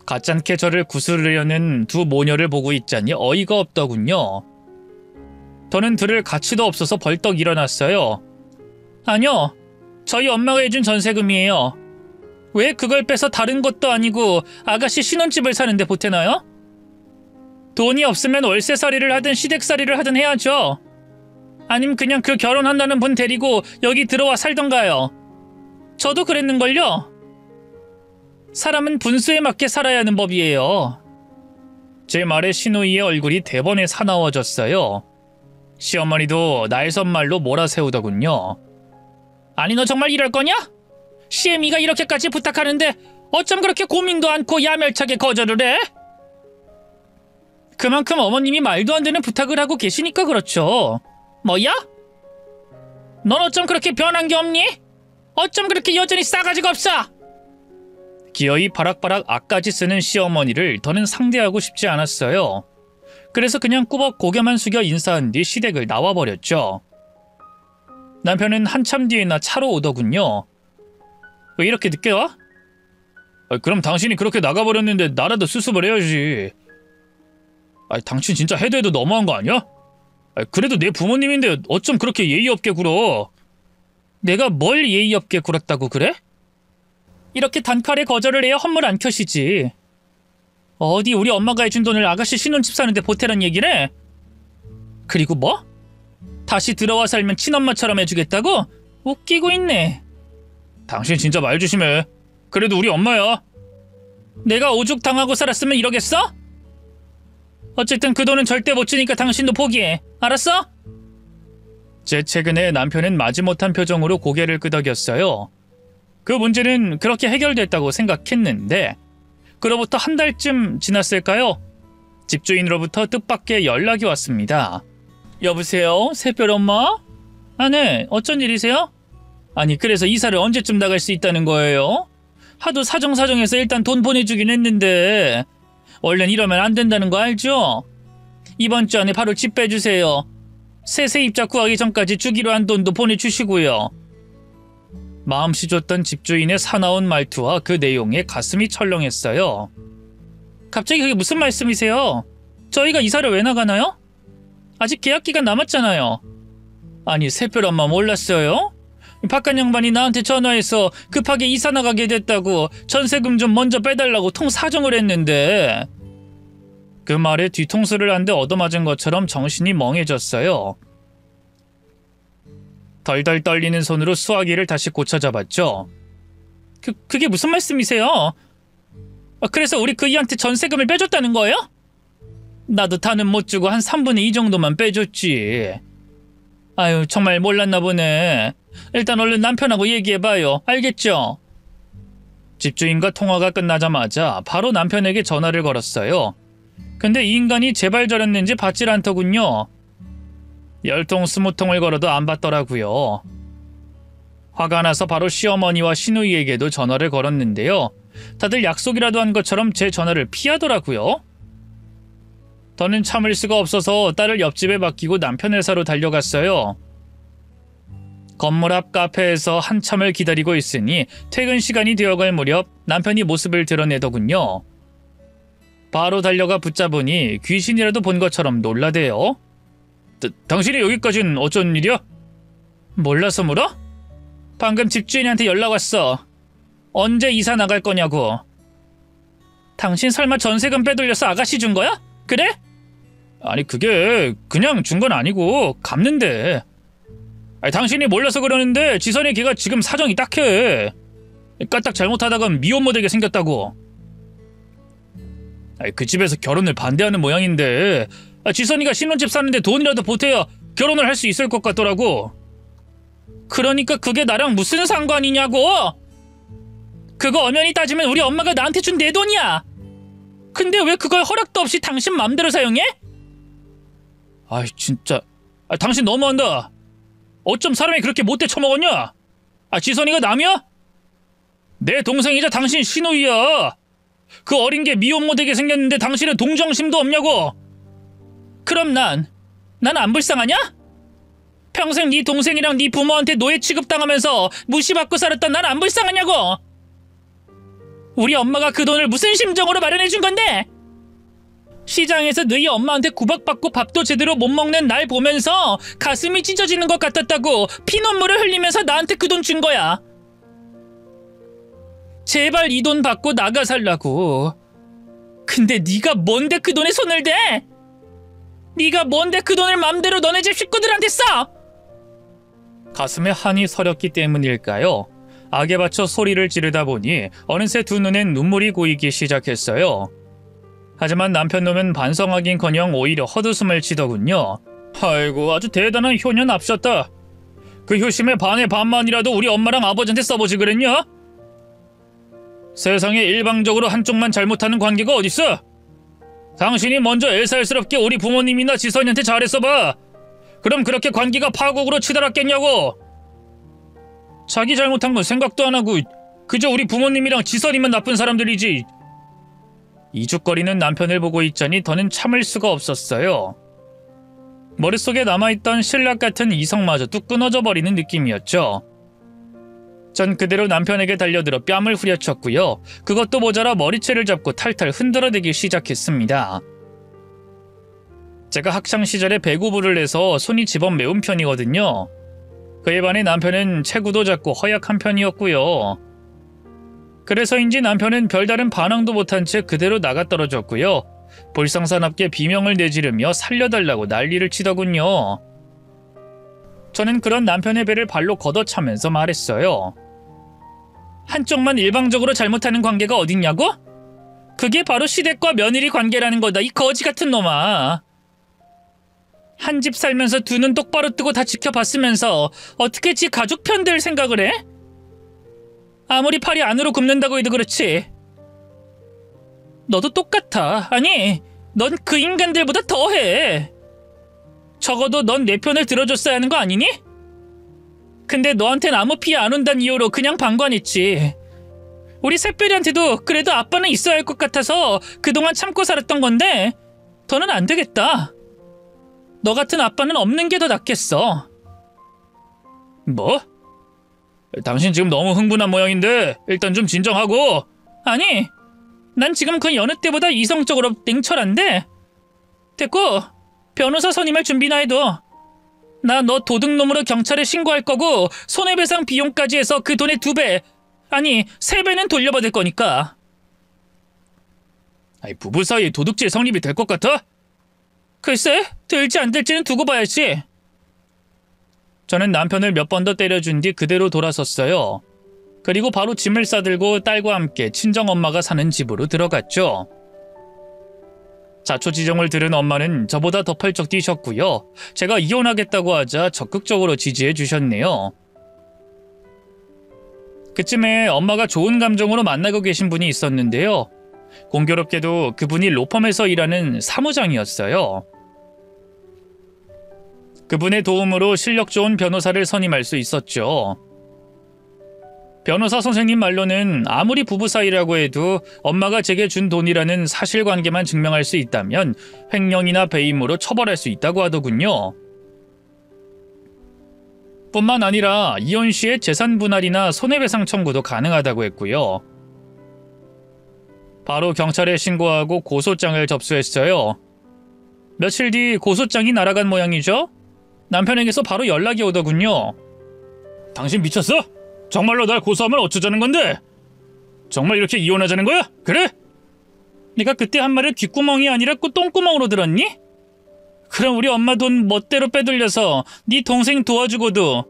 Speaker 1: 가짠게 저를 구슬으려는 두 모녀를 보고 있자니 어이가 없더군요. 저는 들을 가치도 없어서 벌떡 일어났어요. 아니요, 저희 엄마가 해준 전세금이에요. 왜 그걸 빼서 다른 것도 아니고 아가씨 신혼집을 사는데 보태나요? 돈이 없으면 월세살이를 하든 시댁살이를 하든 해야죠. 아님 그냥 그 결혼한다는 분 데리고 여기 들어와 살던가요. 저도 그랬는걸요. 사람은 분수에 맞게 살아야 하는 법이에요. 제 말에 신우이의 얼굴이 대번에 사나워졌어요. 시어머니도 날선말로 몰아세우더군요. 아니 너 정말 이럴 거냐? 시애미가 이렇게까지 부탁하는데 어쩜 그렇게 고민도 않고 야멸차게 거절을 해? 그만큼 어머님이 말도 안 되는 부탁을 하고 계시니까 그렇죠. 뭐야? 넌 어쩜 그렇게 변한 게 없니? 어쩜 그렇게 여전히 싸가지가 없어? 기어이 바락바락 악까지 쓰는 시어머니를 더는 상대하고 싶지 않았어요. 그래서 그냥 꾸벅 고개만 숙여 인사한 뒤 시댁을 나와버렸죠. 남편은 한참 뒤에나 차로 오더군요. 왜 이렇게 늦게 와? 그럼 당신이 그렇게 나가버렸는데 나라도 수습을 해야지. 당신 진짜 해도 해도 너무한 거 아니야? 그래도 내 부모님인데 어쩜 그렇게 예의 없게 굴어? 내가 뭘 예의 없게 굴었다고 그래? 이렇게 단칼에 거절을 해야 헛물 안 켜시지. 어디 우리 엄마가 해준 돈을 아가씨 신혼집 사는데 보태란 얘기래? 그리고 뭐? 다시 들어와 살면 친엄마처럼 해주겠다고? 웃기고 있네. 당신 진짜 말 조심해. 그래도 우리 엄마야. 내가 오죽 당하고 살았으면 이러겠어? 어쨌든 그 돈은 절대 못 주니까 당신도 포기해. 알았어? 제 최근에 남편은 마지못한 표정으로 고개를 끄덕였어요. 그 문제는 그렇게 해결됐다고 생각했는데 그로부터 한 달쯤 지났을까요? 집주인으로부터 뜻밖의 연락이 왔습니다. 여보세요? 새별엄마? 네. 어쩐 일이세요? 아니 그래서 이사를 언제쯤 나갈 수 있다는 거예요? 하도 사정사정해서 일단 돈 보내주긴 했는데 원래는 이러면 안 된다는 거 알죠? 이번 주 안에 바로 집 빼주세요. 새 세입자 구하기 전까지 주기로 한 돈도 보내주시고요. 마음씨 줬던 집주인의 사나운 말투와 그 내용에 가슴이 철렁했어요. 갑자기 그게 무슨 말씀이세요? 저희가 이사를 왜 나가나요? 아직 계약 기간 남았잖아요. 아니 새별엄마 몰랐어요? 바깥 양반이 나한테 전화해서 급하게 이사 나가게 됐다고 전세금 좀 먼저 빼달라고 통사정을 했는데 그 말에 뒤통수를 한 대 얻어맞은 것처럼 정신이 멍해졌어요. 덜덜 떨리는 손으로 수화기를 다시 고쳐잡았죠. 그게 무슨 말씀이세요? 그래서 우리 그이한테 전세금을 빼줬다는 거예요? 나도 다는 못 주고 한 3분의 2 정도만 빼줬지. 아유 정말 몰랐나 보네. 일단 얼른 남편하고 얘기해봐요. 알겠죠? 집주인과 통화가 끝나자마자 바로 남편에게 전화를 걸었어요. 근데 이 인간이 제발 저랬는지 받질 않더군요. 10통 20통을 걸어도 안 받더라고요. 화가 나서 바로 시어머니와 시누이에게도 전화를 걸었는데요. 다들 약속이라도 한 것처럼 제 전화를 피하더라고요. 저는 참을 수가 없어서 딸을 옆집에 맡기고 남편 회사로 달려갔어요. 건물 앞 카페에서 한참을 기다리고 있으니 퇴근 시간이 되어갈 무렵 남편이 모습을 드러내더군요. 바로 달려가 붙잡으니 귀신이라도 본 것처럼 놀라대요. 당신이 여기까진 어쩐 일이야? 몰라서 물어? 방금 집주인한테 연락 왔어. 언제 이사 나갈 거냐고. 당신 설마 전세금 빼돌려서 아가씨 준 거야? 그래? 아니 그게 그냥 준 건 아니고 갚는데. 아니, 당신이 몰라서 그러는데 지선이 걔가 지금 사정이 딱해. 까딱 잘못하다간 미혼 모델게 생겼다고. 그 집에서 결혼을 반대하는 모양인데 지선이가 신혼집 사는데 돈이라도 보태야 결혼을 할 수 있을 것 같더라고. 그러니까 그게 나랑 무슨 상관이냐고! 그거 엄연히 따지면 우리 엄마가 나한테 준 내 돈이야! 근데 왜 그걸 허락도 없이 당신 맘대로 사용해? 아이 진짜 당신 너무한다. 어쩜 사람이 그렇게 못돼 처먹었냐? 지선이가 남이야? 내 동생이자 당신 시누이야. 그 어린 게 미혼 못되게 생겼는데 당신은 동정심도 없냐고. 그럼 난 안 불쌍하냐? 평생 네 동생이랑 네 부모한테 노예 취급당하면서 무시받고 살았던 난 안 불쌍하냐고. 우리 엄마가 그 돈을 무슨 심정으로 마련해준 건데? 시장에서 너희 엄마한테 구박받고 밥도 제대로 못 먹는 날 보면서 가슴이 찢어지는 것 같았다고 피눈물을 흘리면서 나한테 그 돈 준 거야. 제발 이 돈 받고 나가 살라고. 근데 네가 뭔데 그 돈에 손을 대? 네가 뭔데 그 돈을 맘대로 너네 집 식구들한테 써? 가슴에 한이 서렸기 때문일까요? 악에 받쳐 소리를 지르다 보니 어느새 두 눈엔 눈물이 고이기 시작했어요. 하지만 남편 놈은 반성하긴커녕 오히려 헛웃음을 치더군요. 아이고 아주 대단한 효녀 납셨다. 그 효심의 반의 반만이라도 우리 엄마랑 아버지한테 써보지 그랬냐? 세상에 일방적으로 한쪽만 잘못하는 관계가 어딨어? 당신이 먼저 애살스럽게 우리 부모님이나 지선이한테 잘했어봐. 그럼 그렇게 관계가 파국으로 치달았겠냐고. 자기 잘못한 건 생각도 안 하고 그저 우리 부모님이랑 지선이만 나쁜 사람들이지. 이죽거리는 남편을 보고 있자니 더는 참을 수가 없었어요. 머릿속에 남아있던 신락 같은 이성마저 뚝 끊어져 버리는 느낌이었죠. 전 그대로 남편에게 달려들어 뺨을 후려쳤고요. 그것도 모자라 머리채를 잡고 탈탈 흔들어대기 시작했습니다. 제가 학창시절에 배구부를 해서 손이 집업 매운 편이거든요. 그에 반해 남편은 체구도 작고 허약한 편이었고요. 그래서인지 남편은 별다른 반항도 못한 채 그대로 나가떨어졌고요. 볼상사납게 비명을 내지르며 살려달라고 난리를 치더군요. 저는 그런 남편의 배를 발로 걷어차면서 말했어요. 한쪽만 일방적으로 잘못하는 관계가 어딨냐고? 그게 바로 시댁과 며느리 관계라는 거다, 이 거지 같은 놈아. 한 집 살면서 두 눈 똑바로 뜨고 다 지켜봤으면서 어떻게 지 가족 편들 생각을 해? 아무리 팔이 안으로 굽는다고 해도 그렇지. 너도 똑같아. 아니, 넌 그 인간들보다 더해. 적어도 넌 내 편을 들어줬어야 하는 거 아니니? 근데 너한텐 아무 피해 안 온다는 이유로 그냥 방관했지. 우리 새별이한테도 그래도 아빠는 있어야 할 것 같아서 그동안 참고 살았던 건데 더는 안 되겠다. 너 같은 아빠는 없는 게 더 낫겠어. 뭐? 당신 지금 너무 흥분한 모양인데 일단 좀 진정하고. 아니, 난 지금 그 여느 때보다 이성적으로 냉철한데. 됐고, 변호사 선임할 준비나 해둬. 나 너 도둑놈으로 경찰에 신고할 거고 손해배상 비용까지 해서 그 돈의 2배, 아니 3배는 돌려받을 거니까. 아니, 부부 사이에 도둑질 성립이 될 것 같아? 글쎄, 될지 안 될지는 두고 봐야지. 저는 남편을 몇 번 더 때려준 뒤 그대로 돌아섰어요. 그리고 바로 짐을 싸들고 딸과 함께 친정엄마가 사는 집으로 들어갔죠. 자초지종을 들은 엄마는 저보다 더 펄쩍 뛰셨고요. 제가 이혼하겠다고 하자 적극적으로 지지해 주셨네요. 그쯤에 엄마가 좋은 감정으로 만나고 계신 분이 있었는데요. 공교롭게도 그분이 로펌에서 일하는 사무장이었어요. 그분의 도움으로 실력 좋은 변호사를 선임할 수 있었죠. 변호사 선생님 말로는 아무리 부부 사이라고 해도 엄마가 제게 준 돈이라는 사실관계만 증명할 수 있다면 횡령이나 배임으로 처벌할 수 있다고 하더군요. 뿐만 아니라 이혼 시에 재산 분할이나 손해배상 청구도 가능하다고 했고요. 바로 경찰에 신고하고 고소장을 접수했어요. 며칠 뒤 고소장이 날아간 모양이죠? 남편에게서 바로 연락이 오더군요. 당신 미쳤어? 정말로 날 고소하면 어쩌자는 건데? 정말 이렇게 이혼하자는 거야? 그래? 네가 그때 한 말을 귓구멍이 아니라 똥구멍으로 들었니? 그럼 우리 엄마 돈 멋대로 빼돌려서 네 동생 도와주고도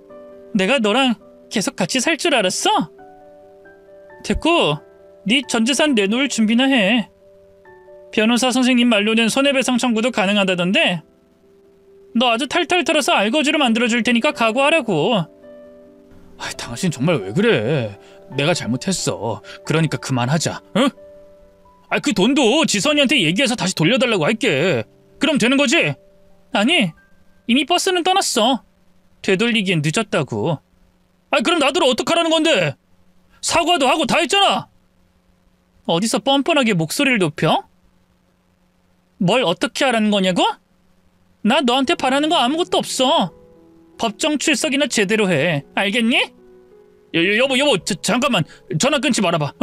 Speaker 1: 내가 너랑 계속 같이 살 줄 알았어? 됐고, 네 전 재산 내놓을 준비나 해. 변호사 선생님 말로는 손해배상 청구도 가능하다던데 너 아주 탈탈 털어서 알거지로 만들어줄 테니까 각오하라고. 당신 정말 왜 그래? 내가 잘못했어. 그러니까 그만하자. 응? 그 돈도 지선이한테 얘기해서 다시 돌려달라고 할게. 그럼 되는 거지? 아니, 이미 버스는 떠났어. 되돌리기엔 늦었다고. 그럼 나더러 어떡하라는 건데? 사과도 하고 다 했잖아. 어디서 뻔뻔하게 목소리를 높여? 뭘 어떻게 하라는 거냐고? 나 너한테 바라는 거 아무것도 없어. 법정 출석이나 제대로 해. 알겠니? 여보, 잠깐만. 전화 끊지 말아봐.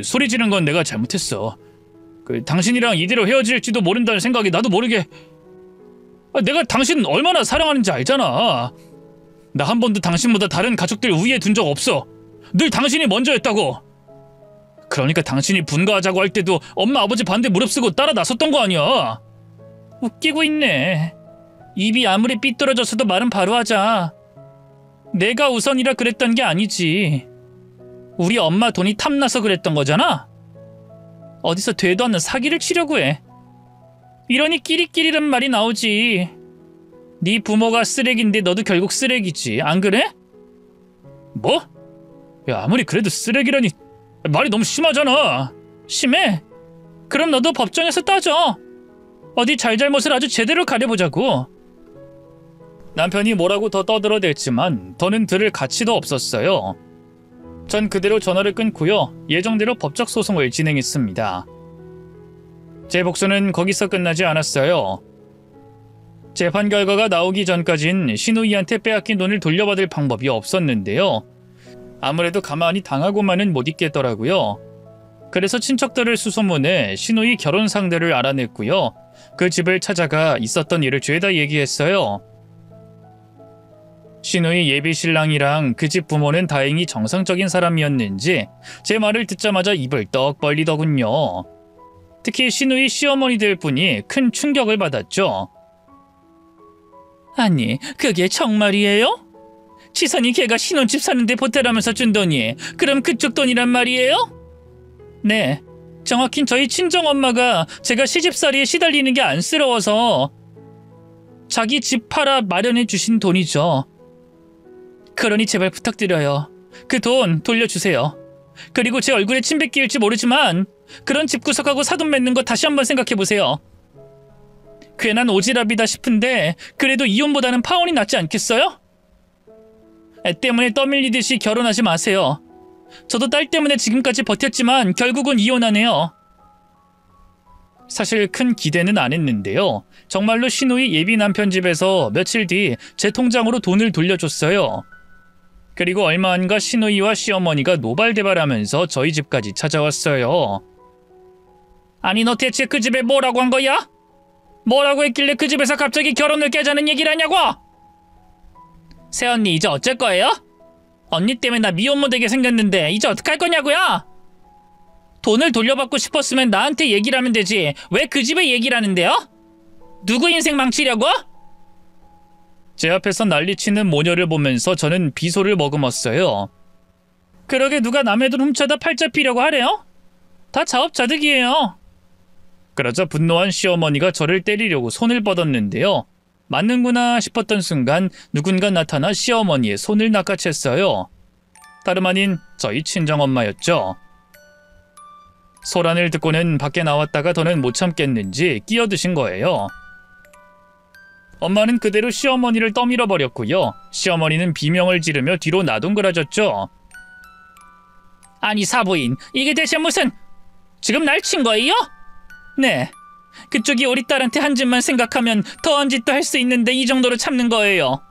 Speaker 1: 소리 지른 건 내가 잘못했어. 당신이랑 이대로 헤어질지도 모른다는 생각이 나도 모르게. 내가 당신 얼마나 사랑하는지 알잖아. 나 한 번도 당신보다 다른 가족들 우위에 둔 적 없어. 늘 당신이 먼저였다고. 그러니까 당신이 분가하자고 할 때도 엄마 아버지 반대 무릅쓰고 따라 나섰던 거 아니야. 웃기고 있네. 입이 아무리 삐뚤어졌어도 말은 바로 하자. 내가 우선이라 그랬던 게 아니지. 우리 엄마 돈이 탐나서 그랬던 거잖아. 어디서 되도 않는 사기를 치려고 해. 이러니 끼리끼리란 말이 나오지. 네 부모가 쓰레기인데 너도 결국 쓰레기지. 안 그래? 뭐? 아무리 그래도 쓰레기라니. 말이 너무 심하잖아. 심해? 그럼 너도 법정에서 따져. 어디 잘잘못을 아주 제대로 가려보자고. 남편이 뭐라고 더 떠들어댔지만 더는 들을 가치도 없었어요. 전 그대로 전화를 끊고요. 예정대로 법적 소송을 진행했습니다. 제 복수는 거기서 끝나지 않았어요. 재판 결과가 나오기 전까진 신우이한테 빼앗긴 돈을 돌려받을 방법이 없었는데요. 아무래도 가만히 당하고만은 못 있겠더라고요. 그래서 친척들을 수소문해 신우이 결혼 상대를 알아냈고요. 그 집을 찾아가 있었던 일을 죄다 얘기했어요. 신우이 예비 신랑이랑 그 집 부모는 다행히 정상적인 사람이었는지 제 말을 듣자마자 입을 떡 벌리더군요. 특히 신우이 시어머니들 분이 큰 충격을 받았죠. 아니, 그게 정말이에요? 지선이 걔가 신혼집 사는데 보태라면서 준 돈이 그럼 그쪽 돈이란 말이에요? 네, 정확히 저희 친정엄마가 제가 시집살이에 시달리는 게 안쓰러워서 자기 집 팔아 마련해 주신 돈이죠. 그러니 제발 부탁드려요. 그 돈 돌려주세요. 그리고 제 얼굴에 침 뱉길지 모르지만 그런 집구석하고 사돈 맺는 거 다시 한번 생각해보세요. 괜한 오지랖이다 싶은데 그래도 이혼보다는 파혼이 낫지 않겠어요? 애 때문에 떠밀리듯이 결혼하지 마세요. 저도 딸 때문에 지금까지 버텼지만 결국은 이혼하네요. 사실 큰 기대는 안 했는데요. 정말로 신우이 예비 남편 집에서 며칠 뒤 제 통장으로 돈을 돌려줬어요. 그리고 얼마 안가 신우이와 시어머니가 노발대발하면서 저희 집까지 찾아왔어요. 아니 너 대체 그 집에 뭐라고 한 거야? 뭐라고 했길래 그 집에서 갑자기 결혼을 깨자는 얘기를 하냐고? 새언니 이제 어쩔 거예요? 언니 때문에 나 미혼모 되게 생겼는데 이제 어떡할 거냐고요? 돈을 돌려받고 싶었으면 나한테 얘기를 하면 되지 왜 그 집에 얘기를 하는데요? 누구 인생 망치려고? 제 앞에서 난리치는 모녀를 보면서 저는 비소를 머금었어요. 그러게 누가 남의 돈 훔쳐다 팔자 피려고 하래요? 다 자업자득이에요. 그러자 분노한 시어머니가 저를 때리려고 손을 뻗었는데요. 맞는구나 싶었던 순간 누군가 나타나 시어머니의 손을 낚아챘어요. 다름 아닌 저희 친정엄마였죠. 소란을 듣고는 밖에 나왔다가 더는 못 참겠는지 끼어드신 거예요. 엄마는 그대로 시어머니를 떠밀어버렸고요. 시어머니는 비명을 지르며 뒤로 나동그라졌죠. 아니 사부인, 이게 대체 무슨... 지금 날 친 거예요? 네. 그쪽이 우리 딸한테 한 짓만 생각하면 더한 짓도 할 수 있는데 이 정도로 참는 거예요.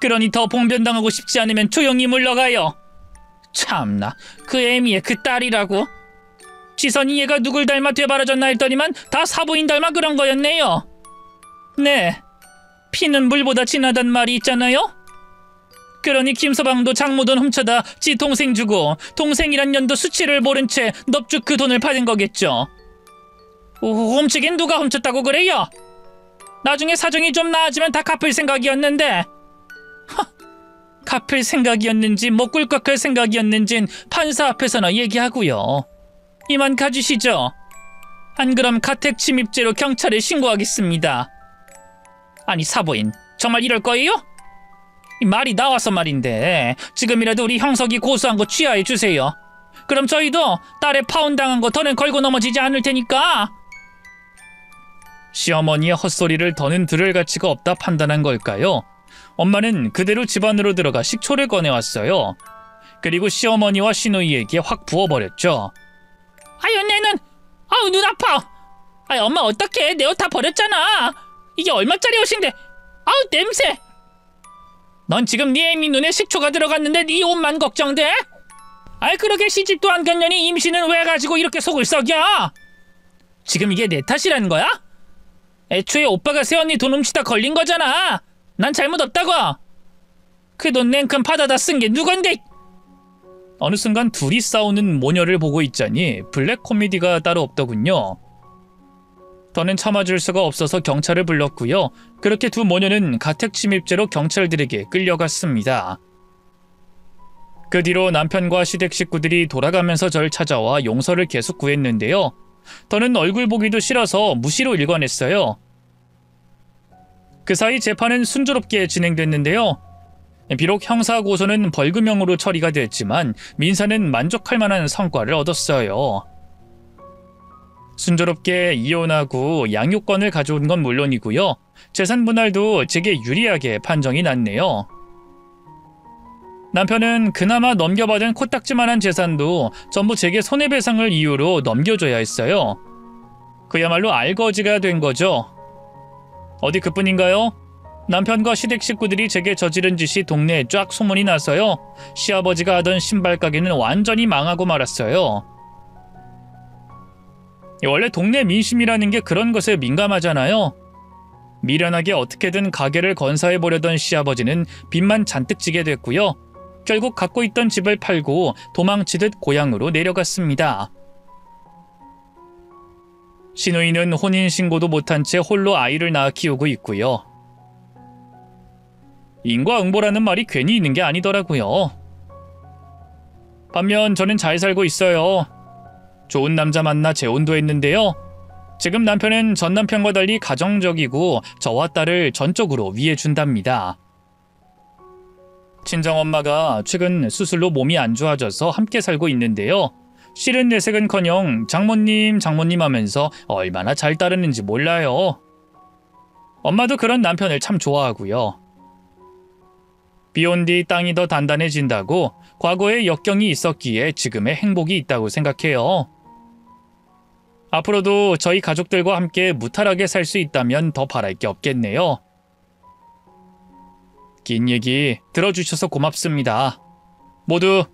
Speaker 1: 그러니 더 봉변당하고 싶지 않으면 조용히 물러가요. 참나, 그 애미의 그 딸이라고? 지선이 얘가 누굴 닮아 되바라졌나 했더니만 다 사부인 닮아 그런 거였네요. 네, 피는 물보다 진하단 말이 있잖아요? 그러니 김서방도 장모돈 훔쳐다 지 동생 주고 동생이란 년도 수치를 모른 채 넙죽 그 돈을 받은 거겠죠. 훔치긴 누가 훔쳤다고 그래요? 나중에 사정이 좀 나아지면 다 갚을 생각이었는데. 갚을 생각이었는지 못 꿀꺽할 생각이었는진 판사 앞에서나 얘기하고요. 이만 가주시죠. 안 그럼 가택 침입죄로 경찰에 신고하겠습니다. 아니 사부인, 정말 이럴 거예요? 이 말이 나와서 말인데 지금이라도 우리 형석이 고소한 거 취하해 주세요. 그럼 저희도 딸에 파혼당한 거 더는 걸고 넘어지지 않을 테니까. 시어머니의 헛소리를 더는 들을 가치가 없다 판단한 걸까요? 엄마는 그대로 집 안으로 들어가 식초를 꺼내왔어요. 그리고 시어머니와 시누이에게 확 부어버렸죠. 아유 내는 아우 눈 아파. 아유 엄마 어떡해, 내 옷 다 버렸잖아. 이게 얼마짜리 옷인데. 아우 냄새. 넌 지금 네 애미 눈에 식초가 들어갔는데 네 옷만 걱정돼? 아이 그러게 시집도 안 갔냐니 임신은 왜 가지고 이렇게 속을 썩여? 지금 이게 내 탓이라는 거야? 애초에 오빠가 새언니 돈 훔치다 걸린 거잖아. 난 잘못 없다고. 그 돈 냉큼 받아다 쓴 게 누군데? 어느 순간 둘이 싸우는 모녀를 보고 있자니 블랙 코미디가 따로 없더군요. 더는 참아줄 수가 없어서 경찰을 불렀고요. 그렇게 두 모녀는 가택 침입죄로 경찰들에게 끌려갔습니다. 그 뒤로 남편과 시댁 식구들이 돌아가면서 절 찾아와 용서를 계속 구했는데요. 더는 얼굴 보기도 싫어서 무시로 일관했어요. 그 사이 재판은 순조롭게 진행됐는데요. 비록 형사 고소는 벌금형으로 처리가 됐지만 민사는 만족할 만한 성과를 얻었어요. 순조롭게 이혼하고 양육권을 가져온 건 물론이고요. 재산 분할도 제게 유리하게 판정이 났네요. 남편은 그나마 넘겨받은 코딱지만한 재산도 전부 제게 손해배상을 이유로 넘겨줘야 했어요. 그야말로 알거지가 된 거죠. 어디 그뿐인가요? 남편과 시댁 식구들이 제게 저지른 짓이 동네에 쫙 소문이 나서요. 시아버지가 하던 신발 가게는 완전히 망하고 말았어요. 원래 동네 민심이라는 게 그런 것에 민감하잖아요. 미련하게 어떻게든 가게를 건사해보려던 시아버지는 빚만 잔뜩 지게 됐고요. 결국 갖고 있던 집을 팔고 도망치듯 고향으로 내려갔습니다. 시누이는 혼인신고도 못한 채 홀로 아이를 낳아 키우고 있고요. 인과응보라는 말이 괜히 있는 게 아니더라고요. 반면 저는 잘 살고 있어요. 좋은 남자 만나 재혼도 했는데요. 지금 남편은 전 남편과 달리 가정적이고 저와 딸을 전적으로 위해준답니다. 친정엄마가 최근 수술로 몸이 안 좋아져서 함께 살고 있는데요. 실은 내색은커녕 장모님 하면서 얼마나 잘 따르는지 몰라요. 엄마도 그런 남편을 참 좋아하고요. 비온 뒤 땅이 더 단단해진다고 과거에 역경이 있었기에 지금의 행복이 있다고 생각해요. 앞으로도 저희 가족들과 함께 무탈하게 살 수 있다면 더 바랄 게 없겠네요. 긴 얘기 들어주셔서 고맙습니다. 모두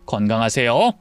Speaker 1: 건강하세요.